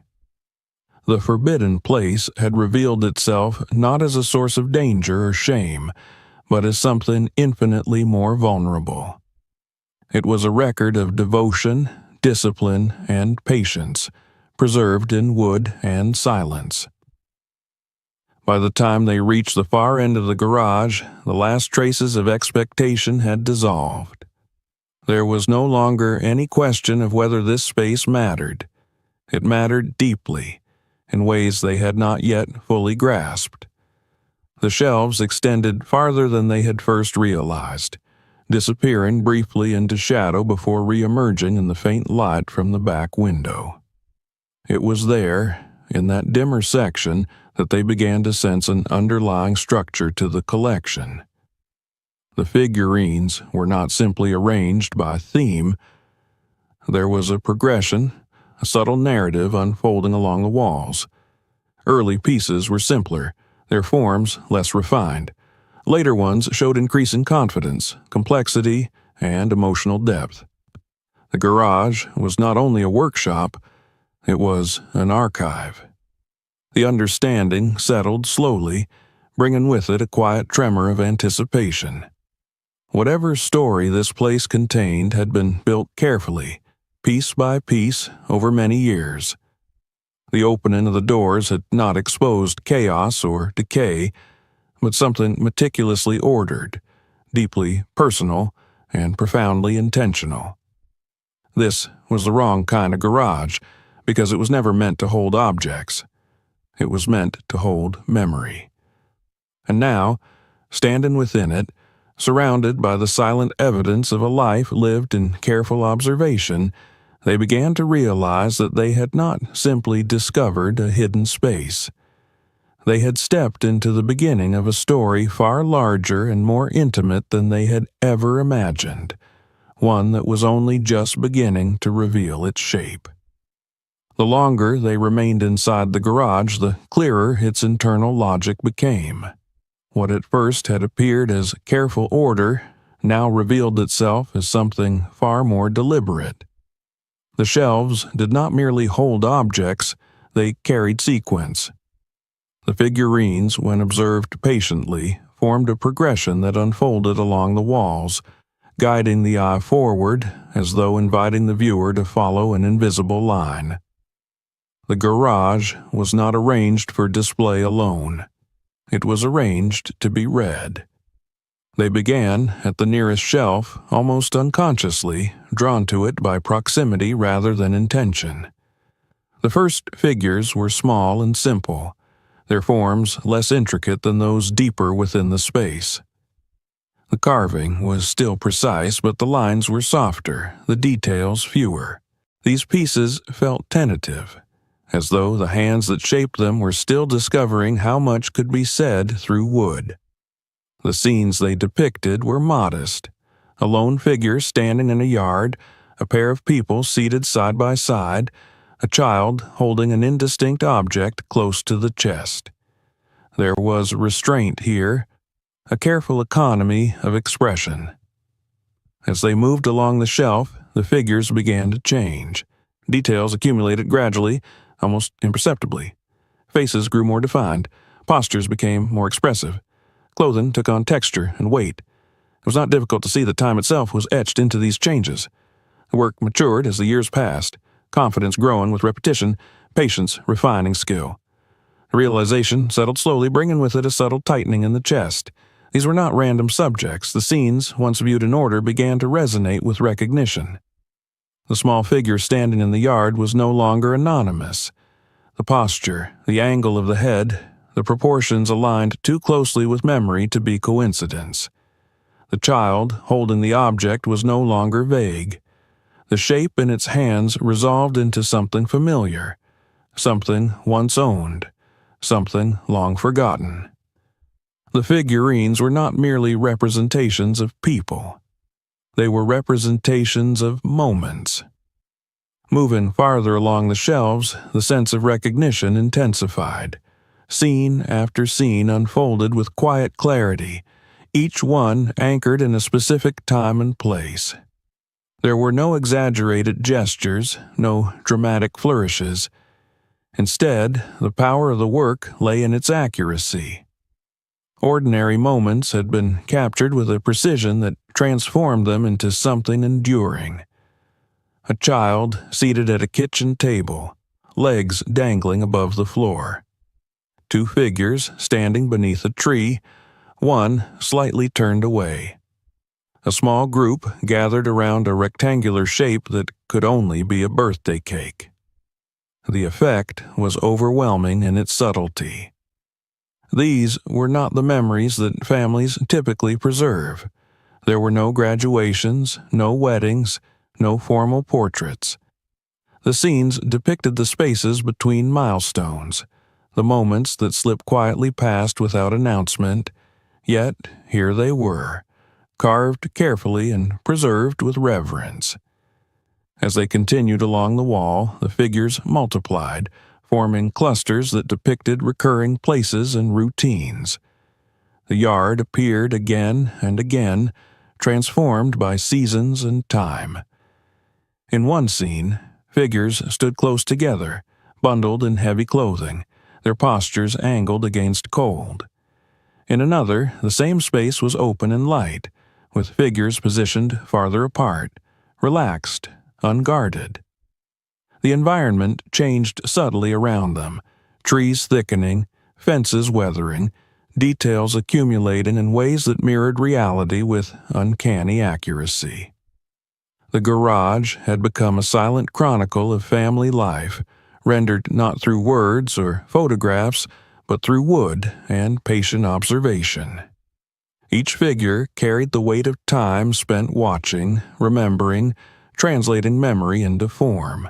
The forbidden place had revealed itself not as a source of danger or shame, but as something infinitely more vulnerable. It was a record of devotion, discipline, and patience, preserved in wood and silence. By the time they reached the far end of the garage, the last traces of expectation had dissolved. There was no longer any question of whether this space mattered. It mattered deeply, in ways they had not yet fully grasped. The shelves extended farther than they had first realized, disappearing briefly into shadow before re-emerging in the faint light from the back window. It was there, in that dimmer section, that they began to sense an underlying structure to the collection. The figurines were not simply arranged by theme. There was a progression, a subtle narrative unfolding along the walls. Early pieces were simpler, their forms less refined. Later ones showed increasing confidence, complexity, and emotional depth. The garage was not only a workshop, it was an archive. The understanding settled slowly, bringing with it a quiet tremor of anticipation. Whatever story this place contained had been built carefully, piece by piece, over many years. The opening of the doors had not exposed chaos or decay, but something meticulously ordered, deeply personal, and profoundly intentional. This was the wrong kind of garage, because it was never meant to hold objects. It was meant to hold memory. And now, standing within it, surrounded by the silent evidence of a life lived in careful observation, they began to realize that they had not simply discovered a hidden space. They had stepped into the beginning of a story far larger and more intimate than they had ever imagined, one that was only just beginning to reveal its shape. The longer they remained inside the garage, the clearer its internal logic became. What at first had appeared as careful order now revealed itself as something far more deliberate. The shelves did not merely hold objects, they carried sequence. The figurines, when observed patiently, formed a progression that unfolded along the walls, guiding the eye forward as though inviting the viewer to follow an invisible line. The garage was not arranged for display alone. It was arranged to be read. They began at the nearest shelf, almost unconsciously, drawn to it by proximity rather than intention. The first figures were small and simple, their forms less intricate than those deeper within the space. The carving was still precise, but the lines were softer, the details fewer. These pieces felt tentative, as though the hands that shaped them were still discovering how much could be said through wood. The scenes they depicted were modest: a lone figure standing in a yard, a pair of people seated side by side, a child holding an indistinct object close to the chest. There was restraint here, a careful economy of expression. As they moved along the shelf, the figures began to change. Details accumulated gradually, almost imperceptibly. Faces grew more defined. Postures became more expressive. Clothing took on texture and weight. It was not difficult to see that time itself was etched into these changes. The work matured as the years passed, confidence growing with repetition, patience refining skill. The realization settled slowly, bringing with it a subtle tightening in the chest. These were not random subjects. The scenes, once viewed in order, began to resonate with recognition. The small figure standing in the yard was no longer anonymous. The posture, the angle of the head, the proportions aligned too closely with memory to be coincidence. The child holding the object was no longer vague. The shape in its hands resolved into something familiar, something once owned, something long forgotten. The figurines were not merely representations of people. They were representations of moments. Moving farther along the shelves, the sense of recognition intensified. Scene after scene unfolded with quiet clarity, each one anchored in a specific time and place. There were no exaggerated gestures, no dramatic flourishes. Instead, the power of the work lay in its accuracy. Ordinary moments had been captured with a precision that transformed them into something enduring. A child seated at a kitchen table, legs dangling above the floor. Two figures standing beneath a tree, one slightly turned away. A small group gathered around a rectangular shape that could only be a birthday cake. The effect was overwhelming in its subtlety. These were not the memories that families typically preserve. There were no graduations, no weddings, no formal portraits. The scenes depicted the spaces between milestones, the moments that slipped quietly past without announcement, yet here they were, carved carefully and preserved with reverence. As they continued along the wall, the figures multiplied, forming clusters that depicted recurring places and routines. The yard appeared again and again, transformed by seasons and time. In one scene, figures stood close together, bundled in heavy clothing, their postures angled against cold. In another, the same space was open and light, with figures positioned farther apart, relaxed, unguarded. The environment changed subtly around them, trees thickening, fences weathering, details accumulating in ways that mirrored reality with uncanny accuracy. The garage had become a silent chronicle of family life, rendered not through words or photographs, but through wood and patient observation. Each figure carried the weight of time spent watching, remembering, translating memory into form.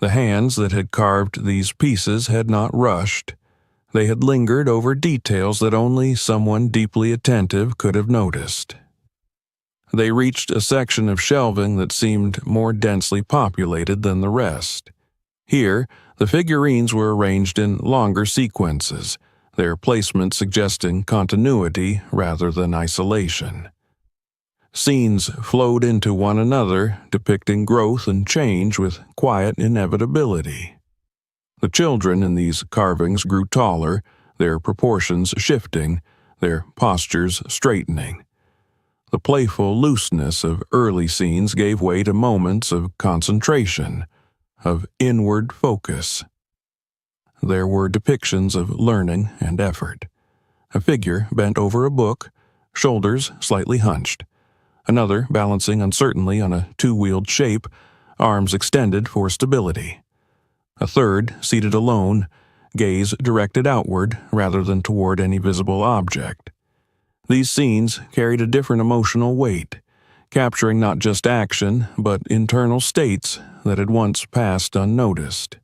The hands that had carved these pieces had not rushed. They had lingered over details that only someone deeply attentive could have noticed. They reached a section of shelving that seemed more densely populated than the rest. Here, the figurines were arranged in longer sequences, their placement suggesting continuity rather than isolation. Scenes flowed into one another, depicting growth and change with quiet inevitability. The children in these carvings grew taller, their proportions shifting, their postures straightening. The playful looseness of early scenes gave way to moments of concentration, of inward focus. There were depictions of learning and effort. A figure bent over a book, shoulders slightly hunched. Another balancing uncertainly on a two-wheeled shape, arms extended for stability. A third seated alone, gaze directed outward rather than toward any visible object. These scenes carried a different emotional weight, capturing not just action but internal states that had once passed unnoticed.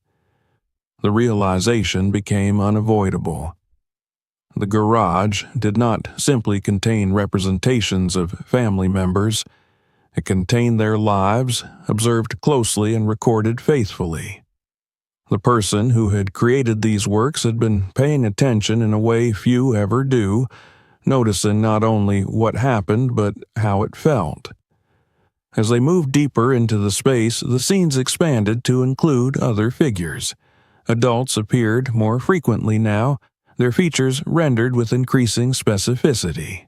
The realization became unavoidable. The garage did not simply contain representations of family members. It contained their lives, observed closely and recorded faithfully. The person who had created these works had been paying attention in a way few ever do, noticing not only what happened but how it felt. As they moved deeper into the space, the scenes expanded to include other figures. Adults appeared more frequently now, their features rendered with increasing specificity.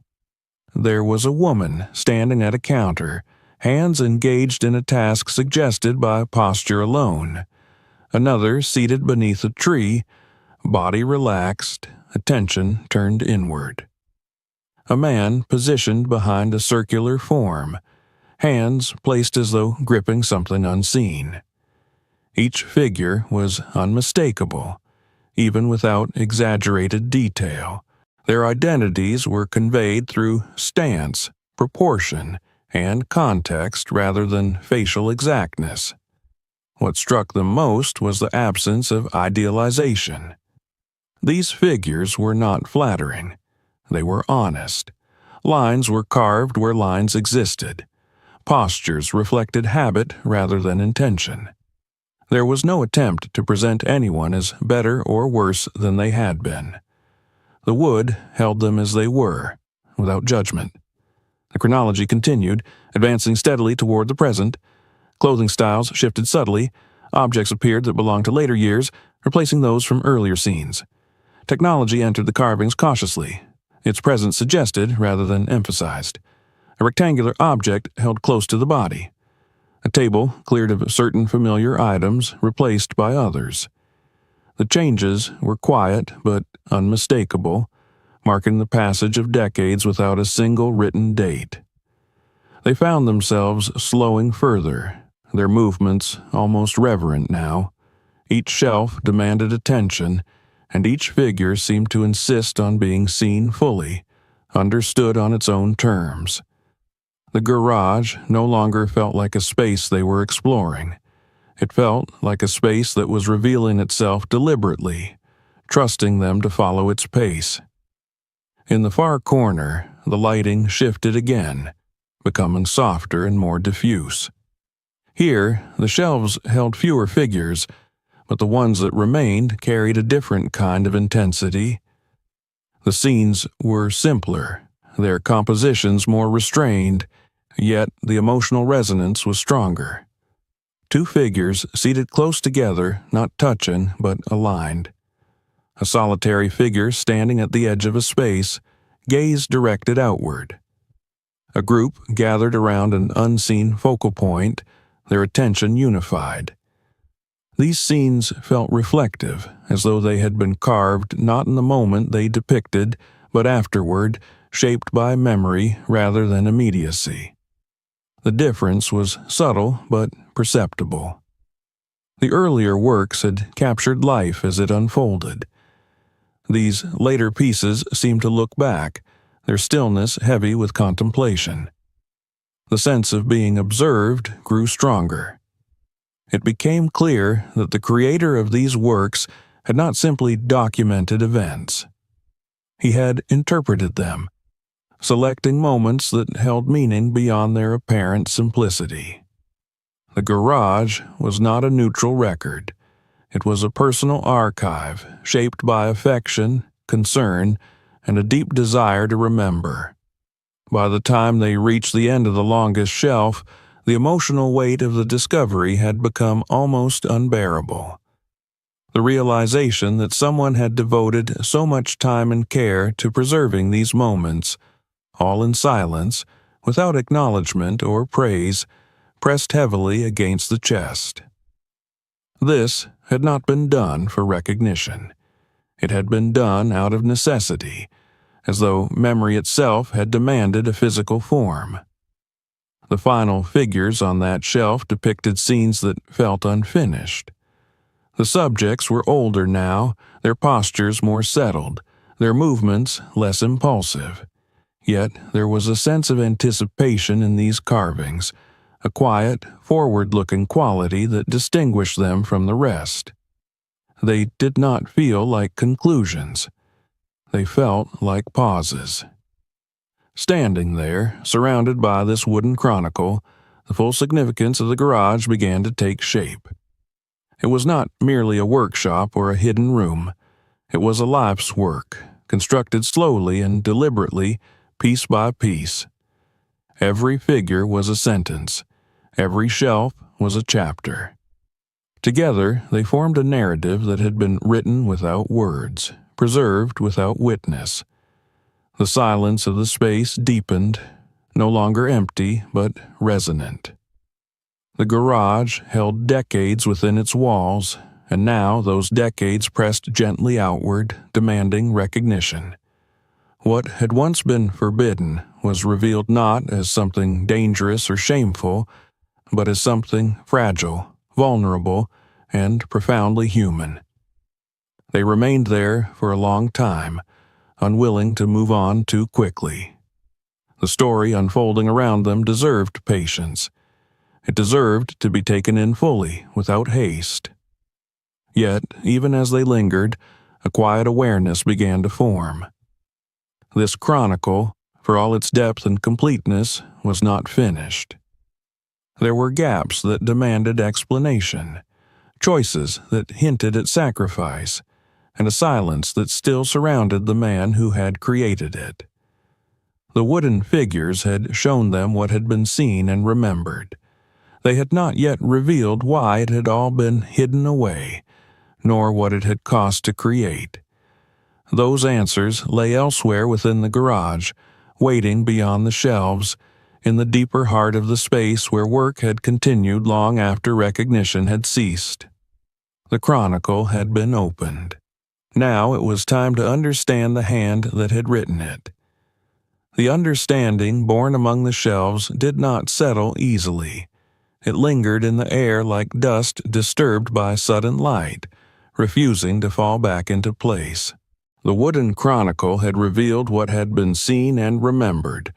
There was a woman standing at a counter, hands engaged in a task suggested by posture alone. Another seated beneath a tree, body relaxed, attention turned inward. A man positioned behind a circular form, hands placed as though gripping something unseen. Each figure was unmistakable, even without exaggerated detail. Their identities were conveyed through stance, proportion, and context rather than facial exactness. What struck them most was the absence of idealization. These figures were not flattering. They were honest. Lines were carved where lines existed. Postures reflected habit rather than intention. There was no attempt to present anyone as better or worse than they had been. The wood held them as they were, without judgment. The chronology continued, advancing steadily toward the present. Clothing styles shifted subtly. Objects appeared that belonged to later years, replacing those from earlier scenes. Technology entered the carvings cautiously. Its presence suggested rather than emphasized. A rectangular object held close to the body. A table cleared of certain familiar items, replaced by others. The changes were quiet but unmistakable, marking the passage of decades without a single written date. They found themselves slowing further, their movements almost reverent now. Each shelf demanded attention, and each figure seemed to insist on being seen fully, understood on its own terms. The garage no longer felt like a space they were exploring. It felt like a space that was revealing itself deliberately, trusting them to follow its pace. In the far corner, the lighting shifted again, becoming softer and more diffuse. Here, the shelves held fewer figures, but the ones that remained carried a different kind of intensity. The scenes were simpler, their compositions more restrained, yet the emotional resonance was stronger. Two figures seated close together, not touching, but aligned. A solitary figure standing at the edge of a space, gaze directed outward. A group gathered around an unseen focal point, their attention unified. These scenes felt reflective, as though they had been carved not in the moment they depicted, but afterward, shaped by memory rather than immediacy. The difference was subtle but perceptible. The earlier works had captured life as it unfolded. These later pieces seemed to look back, their stillness heavy with contemplation. The sense of being observed grew stronger. It became clear that the creator of these works had not simply documented events. He had interpreted them, selecting moments that held meaning beyond their apparent simplicity. The garage was not a neutral record. It was a personal archive shaped by affection, concern, and a deep desire to remember. By the time they reached the end of the longest shelf, the emotional weight of the discovery had become almost unbearable. The realization that someone had devoted so much time and care to preserving these moments, all in silence, without acknowledgement or praise, pressed heavily against the chest. This had not been done for recognition. It had been done out of necessity, as though memory itself had demanded a physical form. The final figures on that shelf depicted scenes that felt unfinished. The subjects were older now, their postures more settled, their movements less impulsive. Yet there was a sense of anticipation in these carvings, a quiet, forward-looking quality that distinguished them from the rest. They did not feel like conclusions. They felt like pauses. Standing there, surrounded by this wooden chronicle, the full significance of the garage began to take shape. It was not merely a workshop or a hidden room. It was a life's work, constructed slowly and deliberately, piece by piece. Every figure was a sentence. Every shelf was a chapter. Together, they formed a narrative that had been written without words, preserved without witness. The silence of the space deepened, no longer empty, but resonant. The garage held decades within its walls, and now those decades pressed gently outward, demanding recognition. What had once been forbidden was revealed not as something dangerous or shameful, but as something fragile, vulnerable, and profoundly human. They remained there for a long time, unwilling to move on too quickly. The story unfolding around them deserved patience. It deserved to be taken in fully, without haste. Yet, even as they lingered, a quiet awareness began to form. This chronicle, for all its depth and completeness, was not finished. There were gaps that demanded explanation, choices that hinted at sacrifice, and a silence that still surrounded the man who had created it. The wooden figures had shown them what had been seen and remembered. They had not yet revealed why it had all been hidden away, nor what it had cost to create. Those answers lay elsewhere within the garage, waiting beyond the shelves, in the deeper heart of the space where work had continued long after recognition had ceased. The chronicle had been opened. Now it was time to understand the hand that had written it. The understanding born among the shelves did not settle easily. It lingered in the air like dust disturbed by sudden light, refusing to fall back into place. The wooden chronicle had revealed what had been seen and remembered,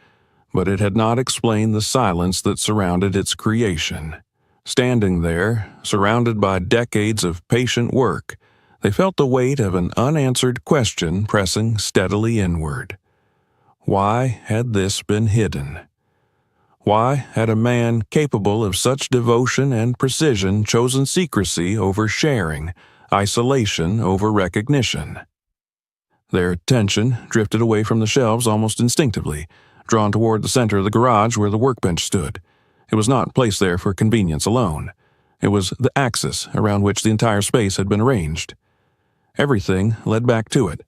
but it had not explained the silence that surrounded its creation. Standing there, surrounded by decades of patient work, they felt the weight of an unanswered question pressing steadily inward. Why had this been hidden? Why had a man capable of such devotion and precision chosen secrecy over sharing, isolation over recognition? Their attention drifted away from the shelves almost instinctively, drawn toward the center of the garage where the workbench stood. It was not placed there for convenience alone. It was the axis around which the entire space had been arranged. Everything led back to it.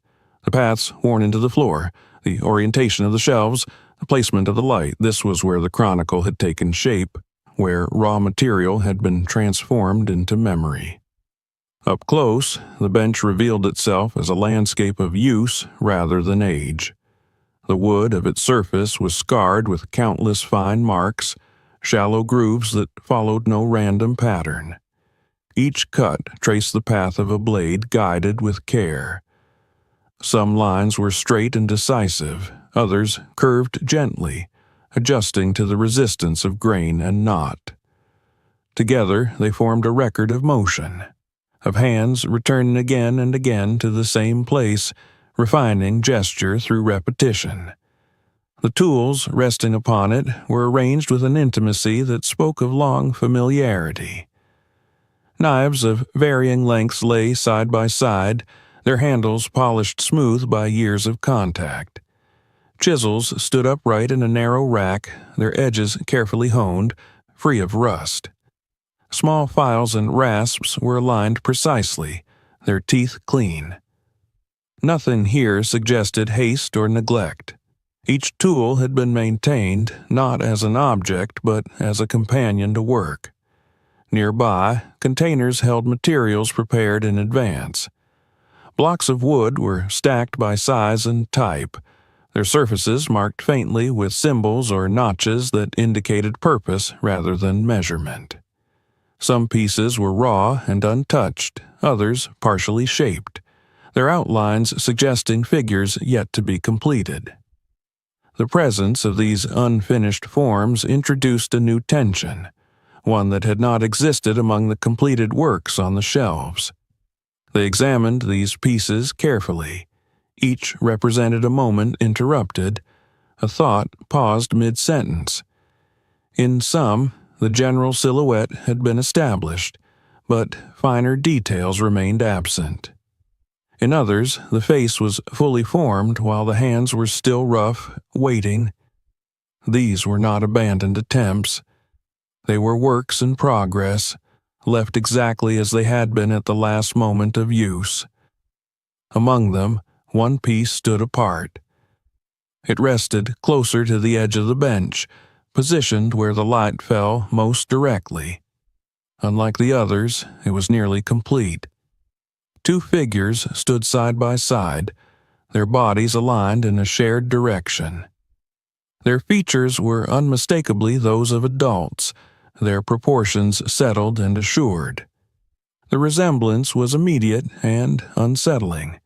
The paths worn into the floor, the orientation of the shelves, the placement of the light. This was where the chronicle had taken shape, where raw material had been transformed into memory. Up close, the bench revealed itself as a landscape of use rather than age. The wood of its surface was scarred with countless fine marks, shallow grooves that followed no random pattern. Each cut traced the path of a blade guided with care. Some lines were straight and decisive, others curved gently, adjusting to the resistance of grain and knot. Together they formed a record of motion, of hands returning again and again to the same place, refining gesture through repetition. The tools resting upon it were arranged with an intimacy that spoke of long familiarity. Knives of varying lengths lay side by side, their handles polished smooth by years of contact. Chisels stood upright in a narrow rack, their edges carefully honed, free of rust. Small files and rasps were aligned precisely, their teeth clean. Nothing here suggested haste or neglect. Each tool had been maintained, not as an object, but as a companion to work. Nearby, containers held materials prepared in advance. Blocks of wood were stacked by size and type, their surfaces marked faintly with symbols or notches that indicated purpose rather than measurement. Some pieces were raw and untouched, others partially shaped, their outlines suggesting figures yet to be completed. The presence of these unfinished forms introduced a new tension, one that had not existed among the completed works on the shelves. They examined these pieces carefully. Each represented a moment interrupted, a thought paused mid-sentence. In some, the general silhouette had been established, but finer details remained absent. In others, the face was fully formed while the hands were still rough, waiting. These were not abandoned attempts. They were works in progress, left exactly as they had been at the last moment of use. Among them, one piece stood apart. It rested closer to the edge of the bench, positioned where the light fell most directly. Unlike the others, it was nearly complete. Two figures stood side by side, their bodies aligned in a shared direction. Their features were unmistakably those of adults, their proportions settled and assured. The resemblance was immediate and unsettling.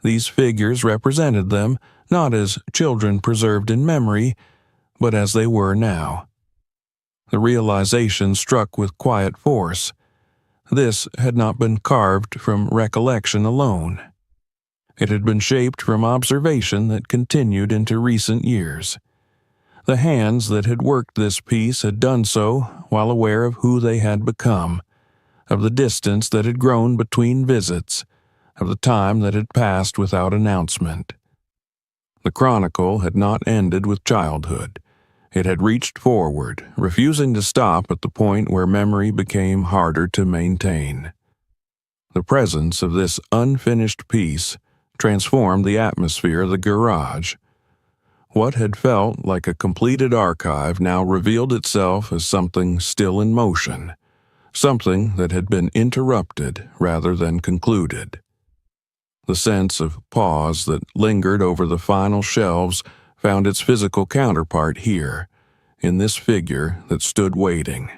These figures represented them not as children preserved in memory, but as they were now. The realization struck with quiet force. This had not been carved from recollection alone. It had been shaped from observation that continued into recent years. The hands that had worked this piece had done so while aware of who they had become, of the distance that had grown between visits, of the time that had passed without announcement. The chronicle had not ended with childhood. It had reached forward, refusing to stop at the point where memory became harder to maintain. The presence of this unfinished piece transformed the atmosphere of the garage. What had felt like a completed archive now revealed itself as something still in motion, something that had been interrupted rather than concluded. The sense of pause that lingered over the final shelves found its physical counterpart here, in this figure that stood waiting.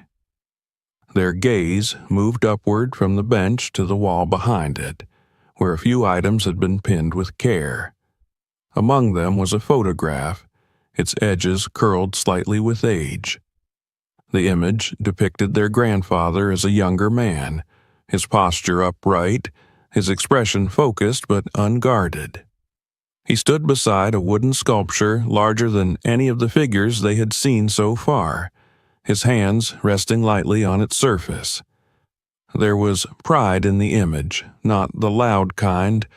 Their gaze moved upward from the bench to the wall behind it, where a few items had been pinned with care. Among them was a photograph, its edges curled slightly with age. The image depicted their grandfather as a younger man, his posture upright, his expression focused but unguarded. He stood beside a wooden sculpture larger than any of the figures they had seen so far, his hands resting lightly on its surface. There was pride in the image, not the loud kind,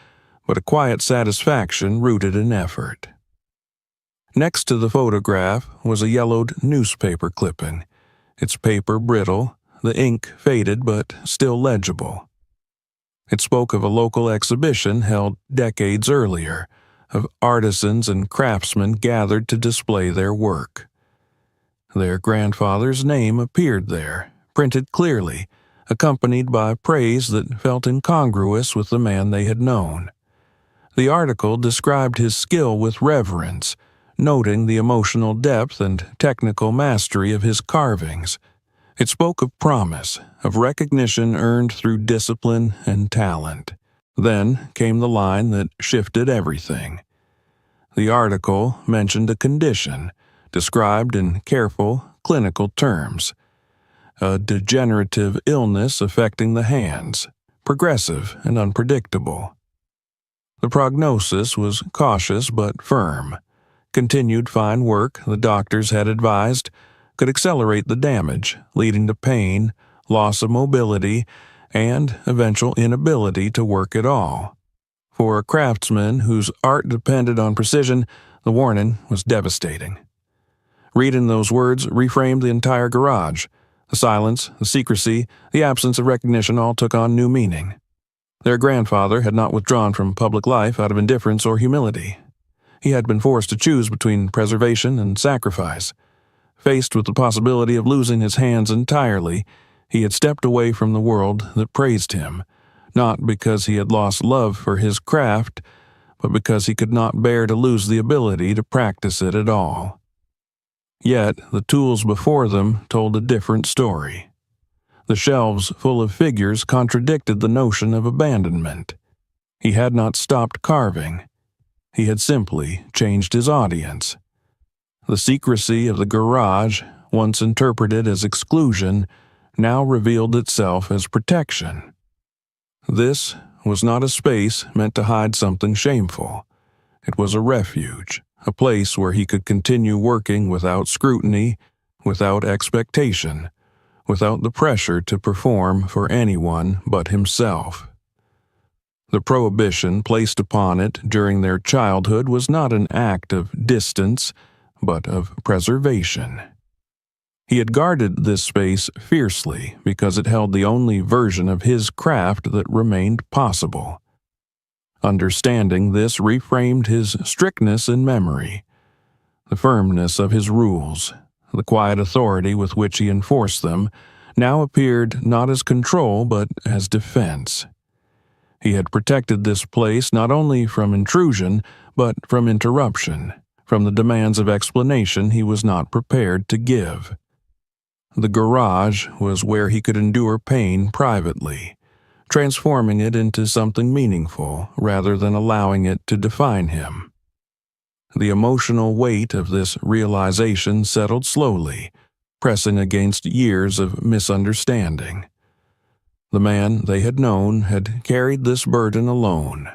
but a quiet satisfaction rooted in effort. Next to the photograph was a yellowed newspaper clipping, its paper brittle, the ink faded but still legible. It spoke of a local exhibition held decades earlier, of artisans and craftsmen gathered to display their work. Their grandfather's name appeared there, printed clearly, accompanied by praise that felt incongruous with the man they had known. The article described his skill with reverence, noting the emotional depth and technical mastery of his carvings. It spoke of promise, of recognition earned through discipline and talent. Then came the line that shifted everything. The article mentioned a condition, described in careful, clinical terms. A degenerative illness affecting the hands, progressive and unpredictable. The prognosis was cautious but firm. Continued fine work, the doctors had advised, could accelerate the damage, leading to pain, loss of mobility, and eventual inability to work at all. For a craftsman whose art depended on precision, the warning was devastating. Reading those words reframed the entire garage. The silence, the secrecy, the absence of recognition all took on new meaning. Their grandfather had not withdrawn from public life out of indifference or humility. He had been forced to choose between preservation and sacrifice. Faced with the possibility of losing his hands entirely, he had stepped away from the world that praised him, not because he had lost love for his craft, but because he could not bear to lose the ability to practice it at all. Yet the tools before them told a different story. The shelves full of figures contradicted the notion of abandonment. He had not stopped carving. He had simply changed his audience. The secrecy of the garage, once interpreted as exclusion, now revealed itself as protection. This was not a space meant to hide something shameful. It was a refuge, a place where he could continue working without scrutiny, without expectation, without the pressure to perform for anyone but himself. The prohibition placed upon it during their childhood was not an act of distance, but of preservation. He had guarded this space fiercely because it held the only version of his craft that remained possible. Understanding this reframed his strictness in memory, the firmness of his rules, the quiet authority with which he enforced them, now appeared not as control but as defense. He had protected this place not only from intrusion, but from interruption, from the demands of explanation he was not prepared to give. The garage was where he could endure pain privately, transforming it into something meaningful rather than allowing it to define him. The emotional weight of this realization settled slowly, pressing against years of misunderstanding. The man they had known had carried this burden alone,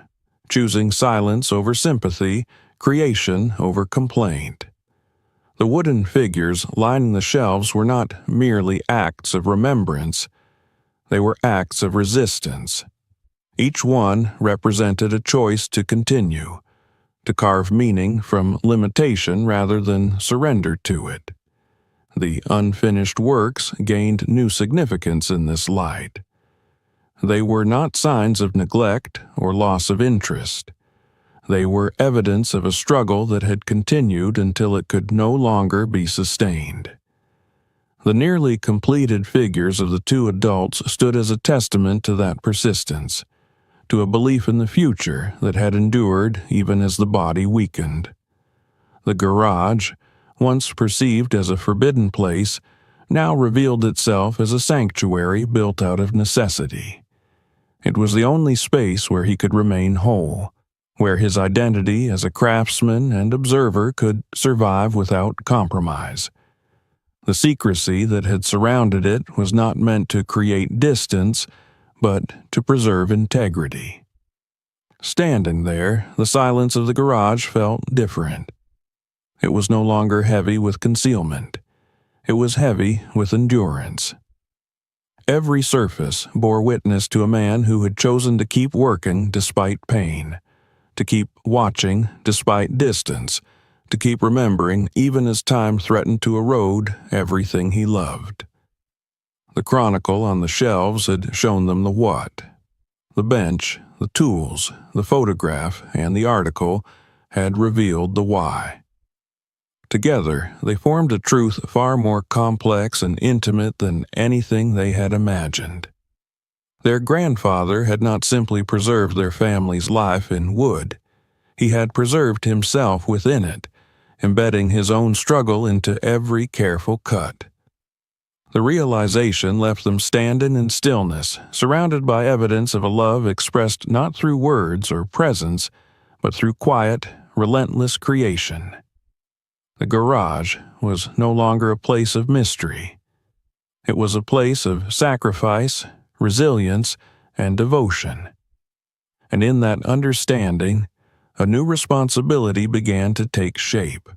choosing silence over sympathy, creation over complaint. The wooden figures lining the shelves were not merely acts of remembrance, they were acts of resistance. Each one represented a choice to continue, to carve meaning from limitation rather than surrender to it. The unfinished works gained new significance in this light. They were not signs of neglect or loss of interest. They were evidence of a struggle that had continued until it could no longer be sustained. The nearly completed figures of the two adults stood as a testament to that persistence, to a belief in the future that had endured even as the body weakened. The garage, once perceived as a forbidden place, now revealed itself as a sanctuary built out of necessity. It was the only space where he could remain whole, where his identity as a craftsman and observer could survive without compromise. The secrecy that had surrounded it was not meant to create distance, but to preserve integrity. Standing there, the silence of the garage felt different. It was no longer heavy with concealment. It was heavy with endurance. Every surface bore witness to a man who had chosen to keep working despite pain, to keep watching despite distance, to keep remembering even as time threatened to erode everything he loved. The chronicle on the shelves had shown them the what. The bench, the tools, the photograph, and the article had revealed the why. Together, they formed a truth far more complex and intimate than anything they had imagined. Their grandfather had not simply preserved their family's life in wood. He had preserved himself within it, embedding his own struggle into every careful cut. The realization left them standing in stillness, surrounded by evidence of a love expressed not through words or presence, but through quiet, relentless creation. The garage was no longer a place of mystery. It was a place of sacrifice, resilience, and devotion. And in that understanding, a new responsibility began to take shape,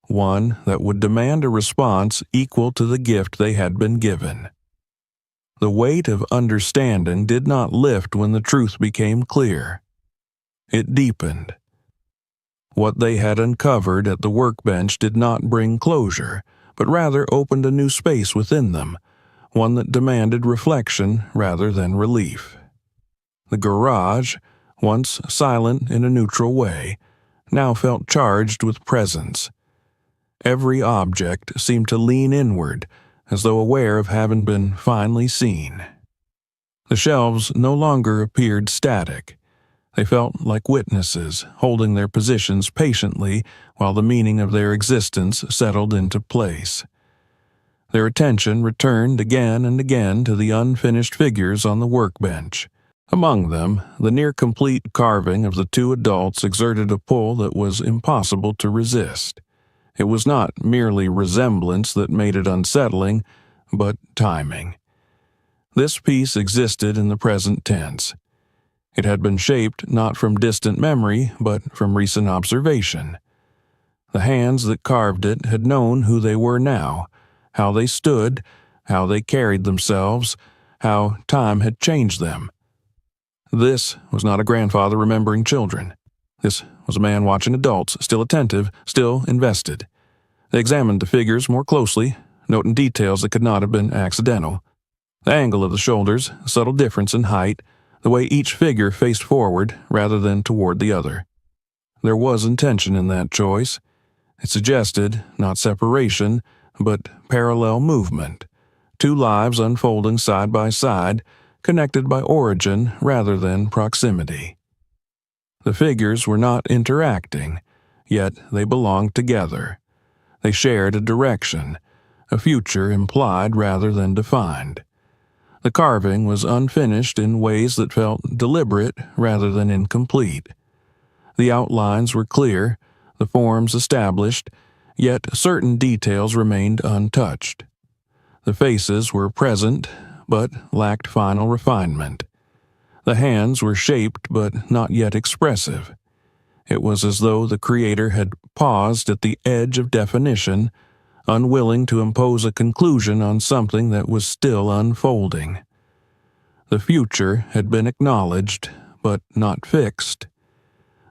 one that would demand a response equal to the gift they had been given. The weight of understanding did not lift when the truth became clear. It deepened. What they had uncovered at the workbench did not bring closure, but rather opened a new space within them, one that demanded reflection rather than relief. The garage, once silent in a neutral way, now felt charged with presence. Every object seemed to lean inward, as though aware of having been finally seen. The shelves no longer appeared static. They felt like witnesses, holding their positions patiently while the meaning of their existence settled into place. Their attention returned again and again to the unfinished figures on the workbench. Among them, the near-complete carving of the two adults exerted a pull that was impossible to resist. It was not merely resemblance that made it unsettling, but timing. This piece existed in the present tense. It had been shaped not from distant memory, but from recent observation. The hands that carved it had known who they were now, how they stood, how they carried themselves, how time had changed them. This was not a grandfather remembering children. This was a man watching adults, still attentive, still invested. They examined the figures more closely, noting details that could not have been accidental. The angle of the shoulders, a subtle difference in height, the way each figure faced forward rather than toward the other. There was intention in that choice. It suggested not separation, but parallel movement. Two lives unfolding side by side, connected by origin rather than proximity. The figures were not interacting, yet they belonged together. They shared a direction, a future implied rather than defined. The carving was unfinished in ways that felt deliberate rather than incomplete. The outlines were clear, the forms established, yet certain details remained untouched. The faces were present, but lacked final refinement. The hands were shaped but not yet expressive. It was as though the Creator had paused at the edge of definition, unwilling to impose a conclusion on something that was still unfolding. The future had been acknowledged, but not fixed.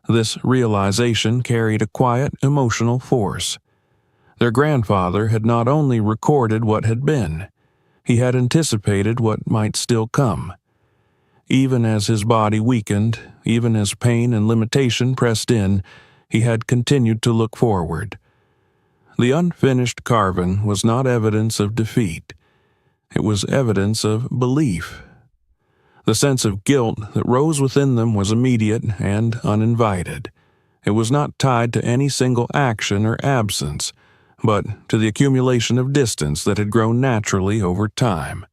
This realization carried a quiet emotional force. Their grandfather had not only recorded what had been, he had anticipated what might still come. Even as his body weakened, even as pain and limitation pressed in, he had continued to look forward. The unfinished carving was not evidence of defeat. It was evidence of belief. The sense of guilt that rose within them was immediate and uninvited. It was not tied to any single action or absence, but to the accumulation of distance that had grown naturally over time.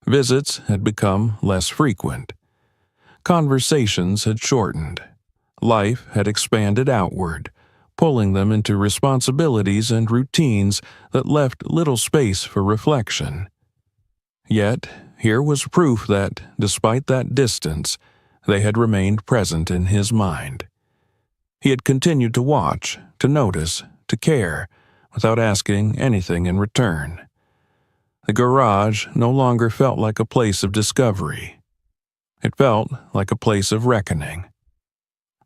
Visits had become less frequent. Conversations had shortened. Life had expanded outward, pulling them into responsibilities and routines that left little space for reflection. Yet, here was proof that, despite that distance, they had remained present in his mind. He had continued to watch, to notice, to care, without asking anything in return. The garage no longer felt like a place of discovery. It felt like a place of reckoning.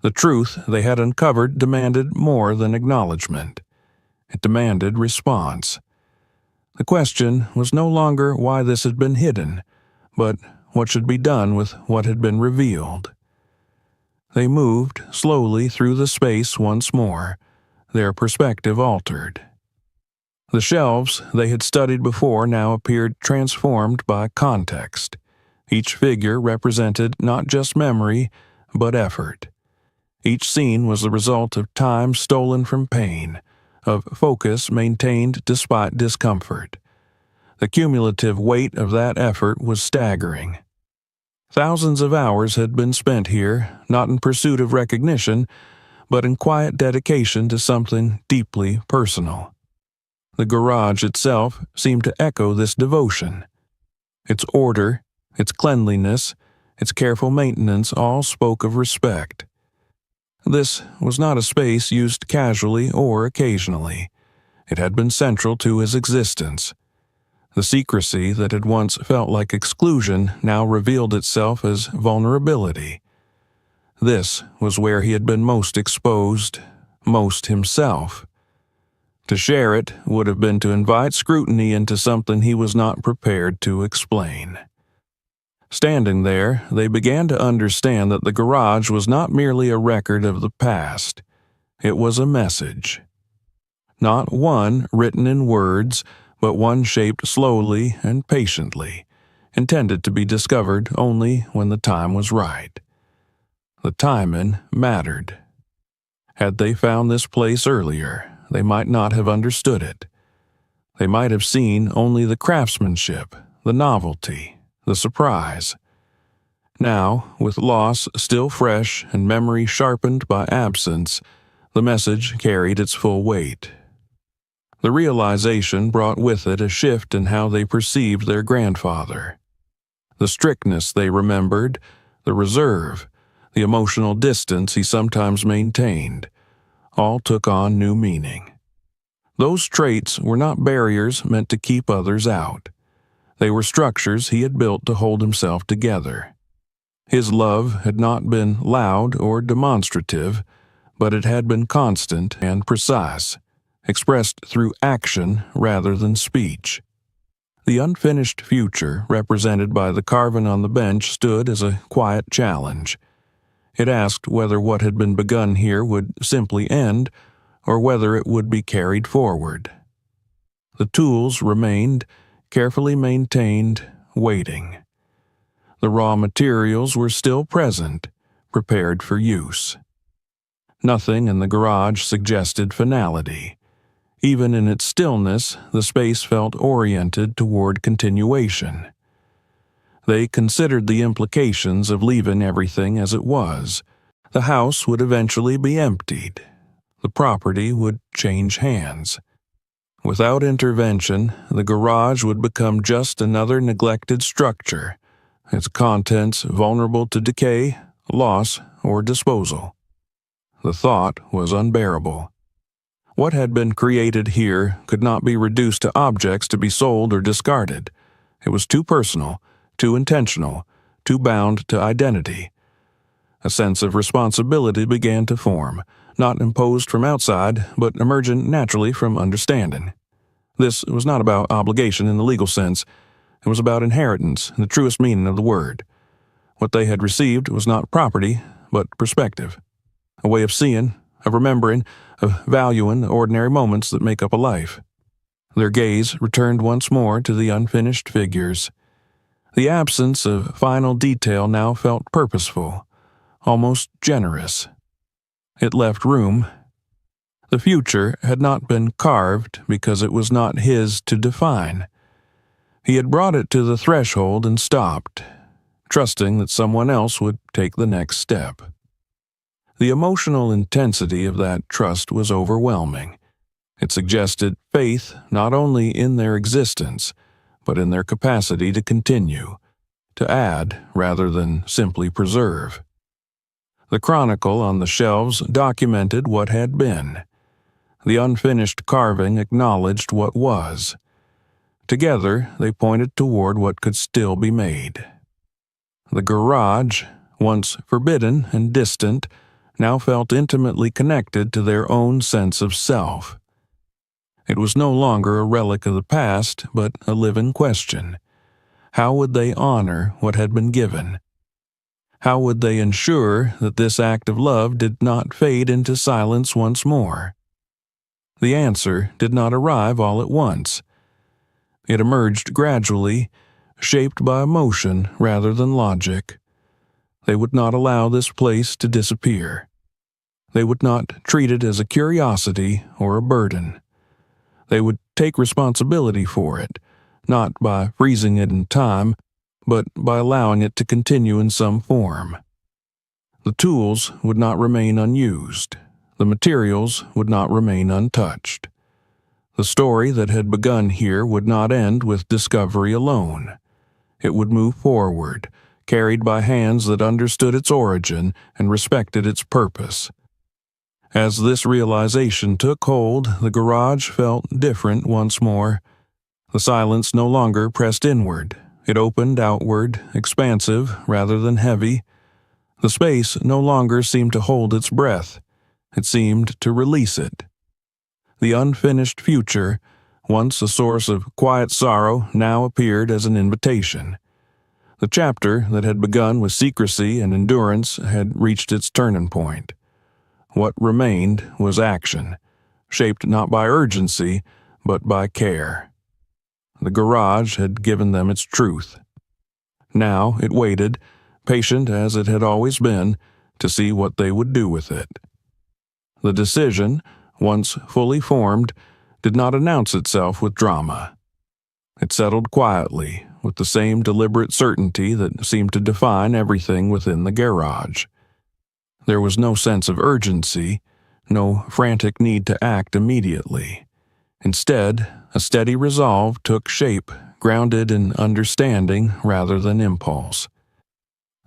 The truth they had uncovered demanded more than acknowledgement. It demanded response. The question was no longer why this had been hidden, but what should be done with what had been revealed. They moved slowly through the space once more, their perspective altered. The shelves they had studied before now appeared transformed by context. Each figure represented not just memory, but effort. Each scene was the result of time stolen from pain, of focus maintained despite discomfort. The cumulative weight of that effort was staggering. Thousands of hours had been spent here, not in pursuit of recognition, but in quiet dedication to something deeply personal. The garage itself seemed to echo this devotion. Its order, its cleanliness, its careful maintenance all spoke of respect. This was not a space used casually or occasionally. It had been central to his existence. The secrecy that had once felt like exclusion now revealed itself as vulnerability. This was where he had been most exposed, most himself. To share it would have been to invite scrutiny into something he was not prepared to explain. Standing there, they began to understand that the garage was not merely a record of the past. It was a message. Not one written in words, but one shaped slowly and patiently, intended to be discovered only when the time was right. The timing mattered. Had they found this place earlier, they might not have understood it. They might have seen only the craftsmanship, the novelty, the surprise. Now, with loss still fresh and memory sharpened by absence, the message carried its full weight. The realization brought with it a shift in how they perceived their grandfather. The strictness they remembered, the reserve, the emotional distance he sometimes maintained, all took on new meaning. Those traits were not barriers meant to keep others out. They were structures he had built to hold himself together. His love had not been loud or demonstrative, but it had been constant and precise, expressed through action rather than speech. The unfinished future represented by the carving on the bench stood as a quiet challenge. It asked whether what had been begun here would simply end, or whether it would be carried forward. The tools remained, carefully maintained, waiting. The raw materials were still present, prepared for use. Nothing in the garage suggested finality. Even in its stillness, the space felt oriented toward continuation. They considered the implications of leaving everything as it was. The house would eventually be emptied. The property would change hands. Without intervention, the garage would become just another neglected structure, its contents vulnerable to decay, loss, or disposal. The thought was unbearable. What had been created here could not be reduced to objects to be sold or discarded. It was too personal, too intentional, too bound to identity. A sense of responsibility began to form, not imposed from outside, but emergent naturally from understanding. This was not about obligation in the legal sense. It was about inheritance in the truest meaning of the word. What they had received was not property, but perspective. A way of seeing, of remembering, of valuing the ordinary moments that make up a life. Their gaze returned once more to the unfinished figures. The absence of final detail now felt purposeful, almost generous. It left room. The future had not been carved because it was not his to define. He had brought it to the threshold and stopped, trusting that someone else would take the next step. The emotional intensity of that trust was overwhelming. It suggested faith not only in their existence, but in their capacity to continue, to add rather than simply preserve. The chronicle on the shelves documented what had been. The unfinished carving acknowledged what was. Together, they pointed toward what could still be made. The garage, once forbidden and distant, now felt intimately connected to their own sense of self. It was no longer a relic of the past, but a living question. How would they honor what had been given? How would they ensure that this act of love did not fade into silence once more? The answer did not arrive all at once. It emerged gradually, shaped by emotion rather than logic. They would not allow this place to disappear. They would not treat it as a curiosity or a burden. They would take responsibility for it, not by freezing it in time, but by allowing it to continue in some form. The tools would not remain unused. The materials would not remain untouched. The story that had begun here would not end with discovery alone. It would move forward, carried by hands that understood its origin and respected its purpose. As this realization took hold, the garage felt different once more. The silence no longer pressed inward. It opened outward, expansive rather than heavy. The space no longer seemed to hold its breath. It seemed to release it. The unfinished future, once a source of quiet sorrow, now appeared as an invitation. The chapter that had begun with secrecy and endurance had reached its turning point. What remained was action, shaped not by urgency, but by care. The garage had given them its truth. Now it waited, patient as it had always been, to see what they would do with it. The decision, once fully formed, did not announce itself with drama. It settled quietly, with the same deliberate certainty that seemed to define everything within the garage. There was no sense of urgency, no frantic need to act immediately. Instead, a steady resolve took shape, grounded in understanding rather than impulse.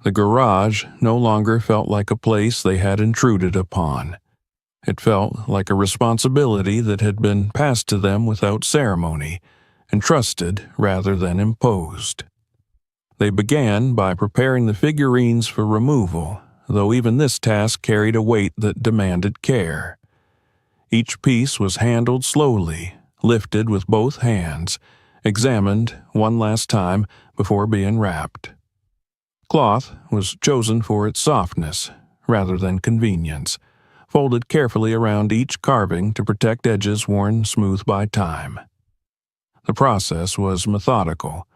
The garage no longer felt like a place they had intruded upon. It felt like a responsibility that had been passed to them without ceremony, entrusted rather than imposed. They began by preparing the figurines for removal, though even this task carried a weight that demanded care. Each piece was handled slowly, lifted with both hands, examined one last time before being wrapped. Cloth was chosen for its softness, rather than convenience, folded carefully around each carving to protect edges worn smooth by time. The process was methodical,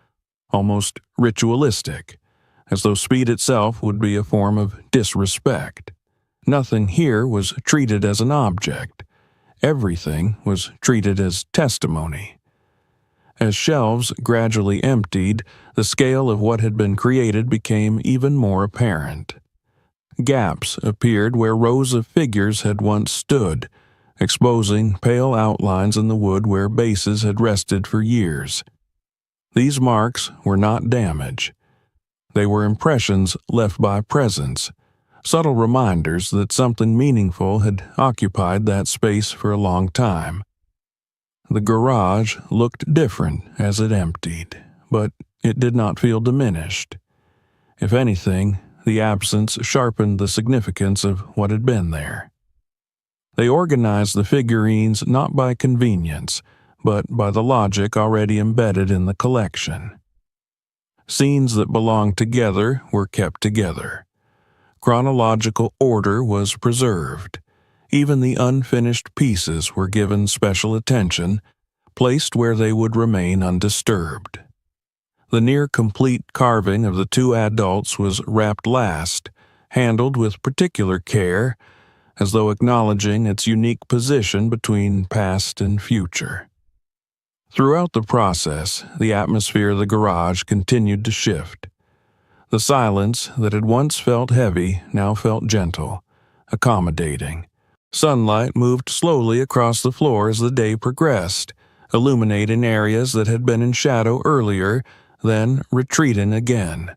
almost ritualistic, as though speed itself would be a form of disrespect. Nothing here was treated as an object. Everything was treated as testimony. As shelves gradually emptied, the scale of what had been created became even more apparent. Gaps appeared where rows of figures had once stood, exposing pale outlines in the wood where bases had rested for years. These marks were not damage. They were impressions left by presence, subtle reminders that something meaningful had occupied that space for a long time. The garage looked different as it emptied, but it did not feel diminished. If anything, the absence sharpened the significance of what had been there. They organized the figurines not by convenience, but by the logic already embedded in the collection. Scenes that belonged together were kept together. Chronological order was preserved. Even the unfinished pieces were given special attention, placed where they would remain undisturbed. The near-complete carving of the two adults was wrapped last, handled with particular care, as though acknowledging its unique position between past and future. Throughout the process, the atmosphere of the garage continued to shift. The silence that had once felt heavy now felt gentle, accommodating. Sunlight moved slowly across the floor as the day progressed, illuminating areas that had been in shadow earlier, then retreating again.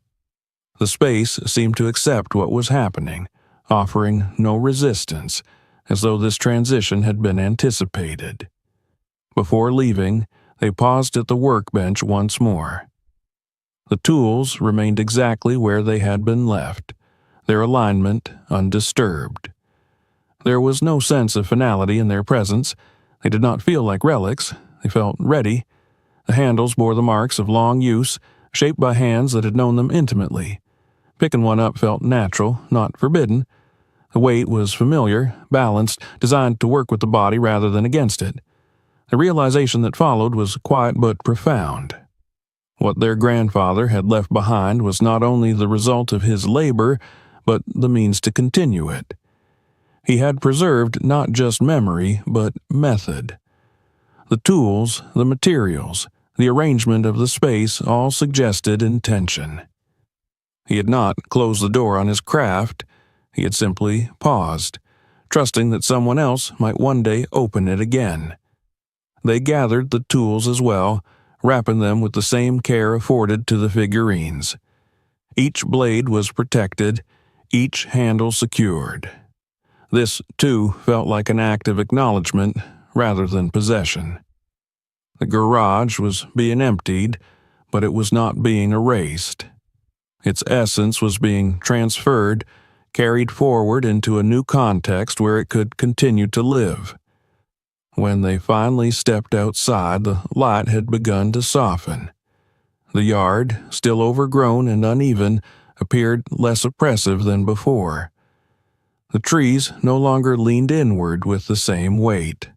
The space seemed to accept what was happening, offering no resistance, as though this transition had been anticipated. Before leaving, they paused at the workbench once more. The tools remained exactly where they had been left, their alignment undisturbed. There was no sense of finality in their presence. They did not feel like relics. They felt ready. The handles bore the marks of long use, shaped by hands that had known them intimately. Picking one up felt natural, not forbidden. The weight was familiar, balanced, designed to work with the body rather than against it. The realization that followed was quiet but profound. What their grandfather had left behind was not only the result of his labor, but the means to continue it. He had preserved not just memory, but method. The tools, the materials, the arrangement of the space all suggested intention. He had not closed the door on his craft. He had simply paused, trusting that someone else might one day open it again. They gathered the tools as well, wrapping them with the same care afforded to the figurines. Each blade was protected, each handle secured. This, too, felt like an act of acknowledgement rather than possession. The garage was being emptied, but it was not being erased. Its essence was being transferred, carried forward into a new context where it could continue to live. When they finally stepped outside, the light had begun to soften. The yard, still overgrown and uneven, appeared less oppressive than before. The trees no longer leaned inward with the same weight.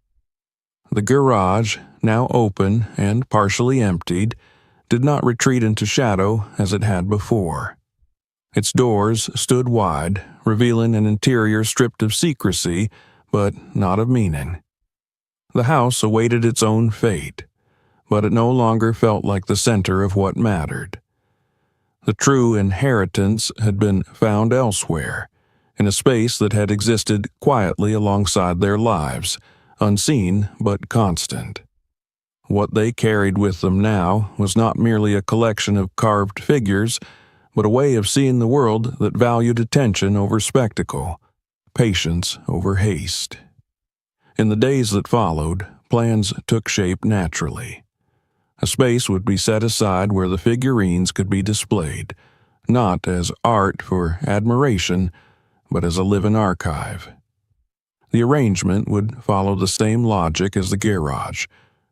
The garage, now open and partially emptied, did not retreat into shadow as it had before. Its doors stood wide, revealing an interior stripped of secrecy, but not of meaning. The house awaited its own fate, but it no longer felt like the center of what mattered. The true inheritance had been found elsewhere, in a space that had existed quietly alongside their lives, unseen but constant. What they carried with them now was not merely a collection of carved figures, but a way of seeing the world that valued attention over spectacle, patience over haste. In the days that followed, plans took shape naturally. A space would be set aside where the figurines could be displayed, not as art for admiration, but as a living archive. The arrangement would follow the same logic as the garage,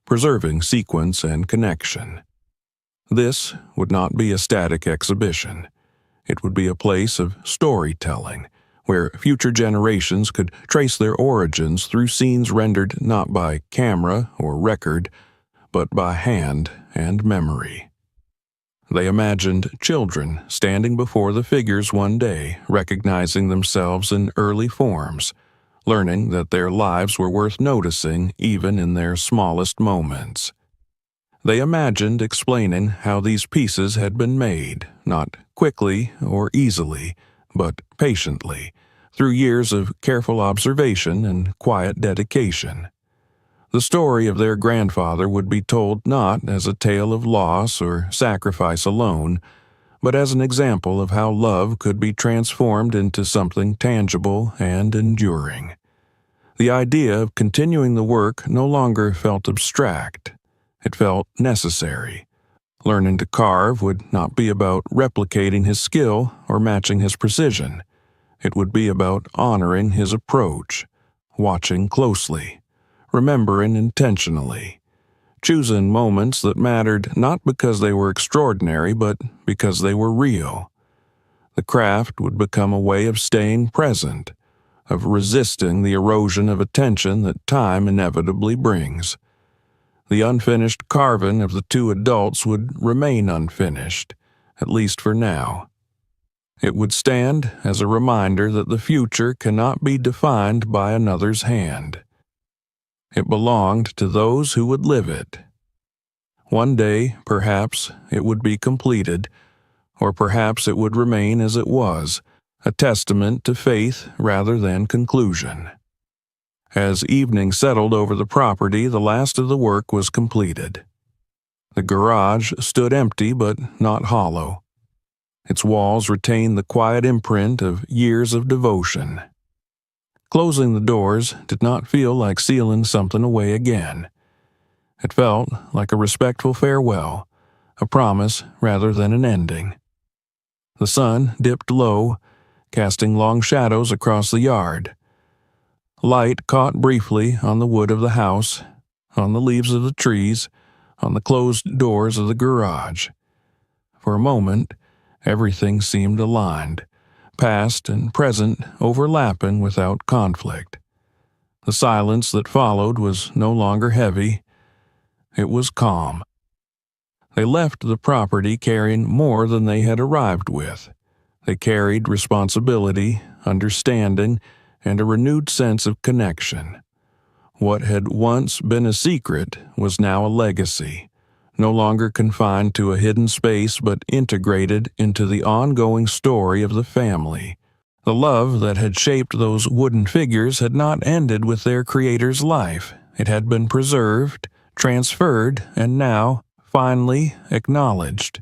preserving sequence and connection. This would not be a static exhibition. It would be a place of storytelling, where future generations could trace their origins through scenes rendered not by camera or record, but by hand and memory. They imagined children standing before the figures one day, recognizing themselves in early forms, learning that their lives were worth noticing even in their smallest moments. They imagined explaining how these pieces had been made, not quickly or easily, but patiently, through years of careful observation and quiet dedication. The story of their grandfather would be told not as a tale of loss or sacrifice alone, but as an example of how love could be transformed into something tangible and enduring. The idea of continuing the work no longer felt abstract. It felt necessary. Learning to carve would not be about replicating his skill or matching his precision. It would be about honoring his approach, watching closely, remembering intentionally, choosing moments that mattered not because they were extraordinary, but because they were real. The craft would become a way of staying present, of resisting the erosion of attention that time inevitably brings. The unfinished carving of the two adults would remain unfinished, at least for now. It would stand as a reminder that the future cannot be defined by another's hand. It belonged to those who would live it. One day, perhaps, it would be completed, or perhaps it would remain as it was, a testament to faith rather than conclusion. As evening settled over the property, the last of the work was completed. The garage stood empty but not hollow. Its walls retained the quiet imprint of years of devotion. Closing the doors did not feel like sealing something away again. It felt like a respectful farewell, a promise rather than an ending. The sun dipped low, casting long shadows across the yard. Light caught briefly on the wood of the house, on the leaves of the trees, on the closed doors of the garage. For a moment, everything seemed aligned, past and present overlapping without conflict. The silence that followed was no longer heavy. It was calm. They left the property carrying more than they had arrived with. They carried responsibility, understanding, and a renewed sense of connection. What had once been a secret was now a legacy, no longer confined to a hidden space but integrated into the ongoing story of the family. The love that had shaped those wooden figures had not ended with their creator's life. It had been preserved, transferred, and now, finally, acknowledged.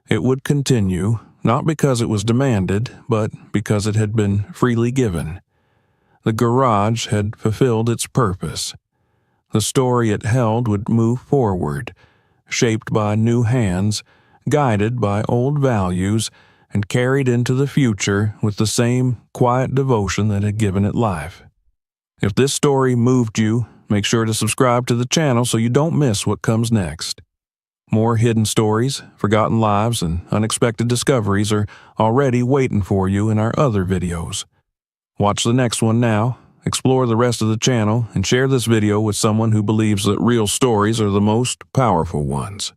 It would continue, not because it was demanded, but because it had been freely given. The garage had fulfilled its purpose. The story it held would move forward, shaped by new hands, guided by old values, and carried into the future with the same quiet devotion that had given it life. If this story moved you, make sure to subscribe to the channel so you don't miss what comes next. More hidden stories, forgotten lives, and unexpected discoveries are already waiting for you in our other videos. Watch the next one now, explore the rest of the channel, and share this video with someone who believes that real stories are the most powerful ones.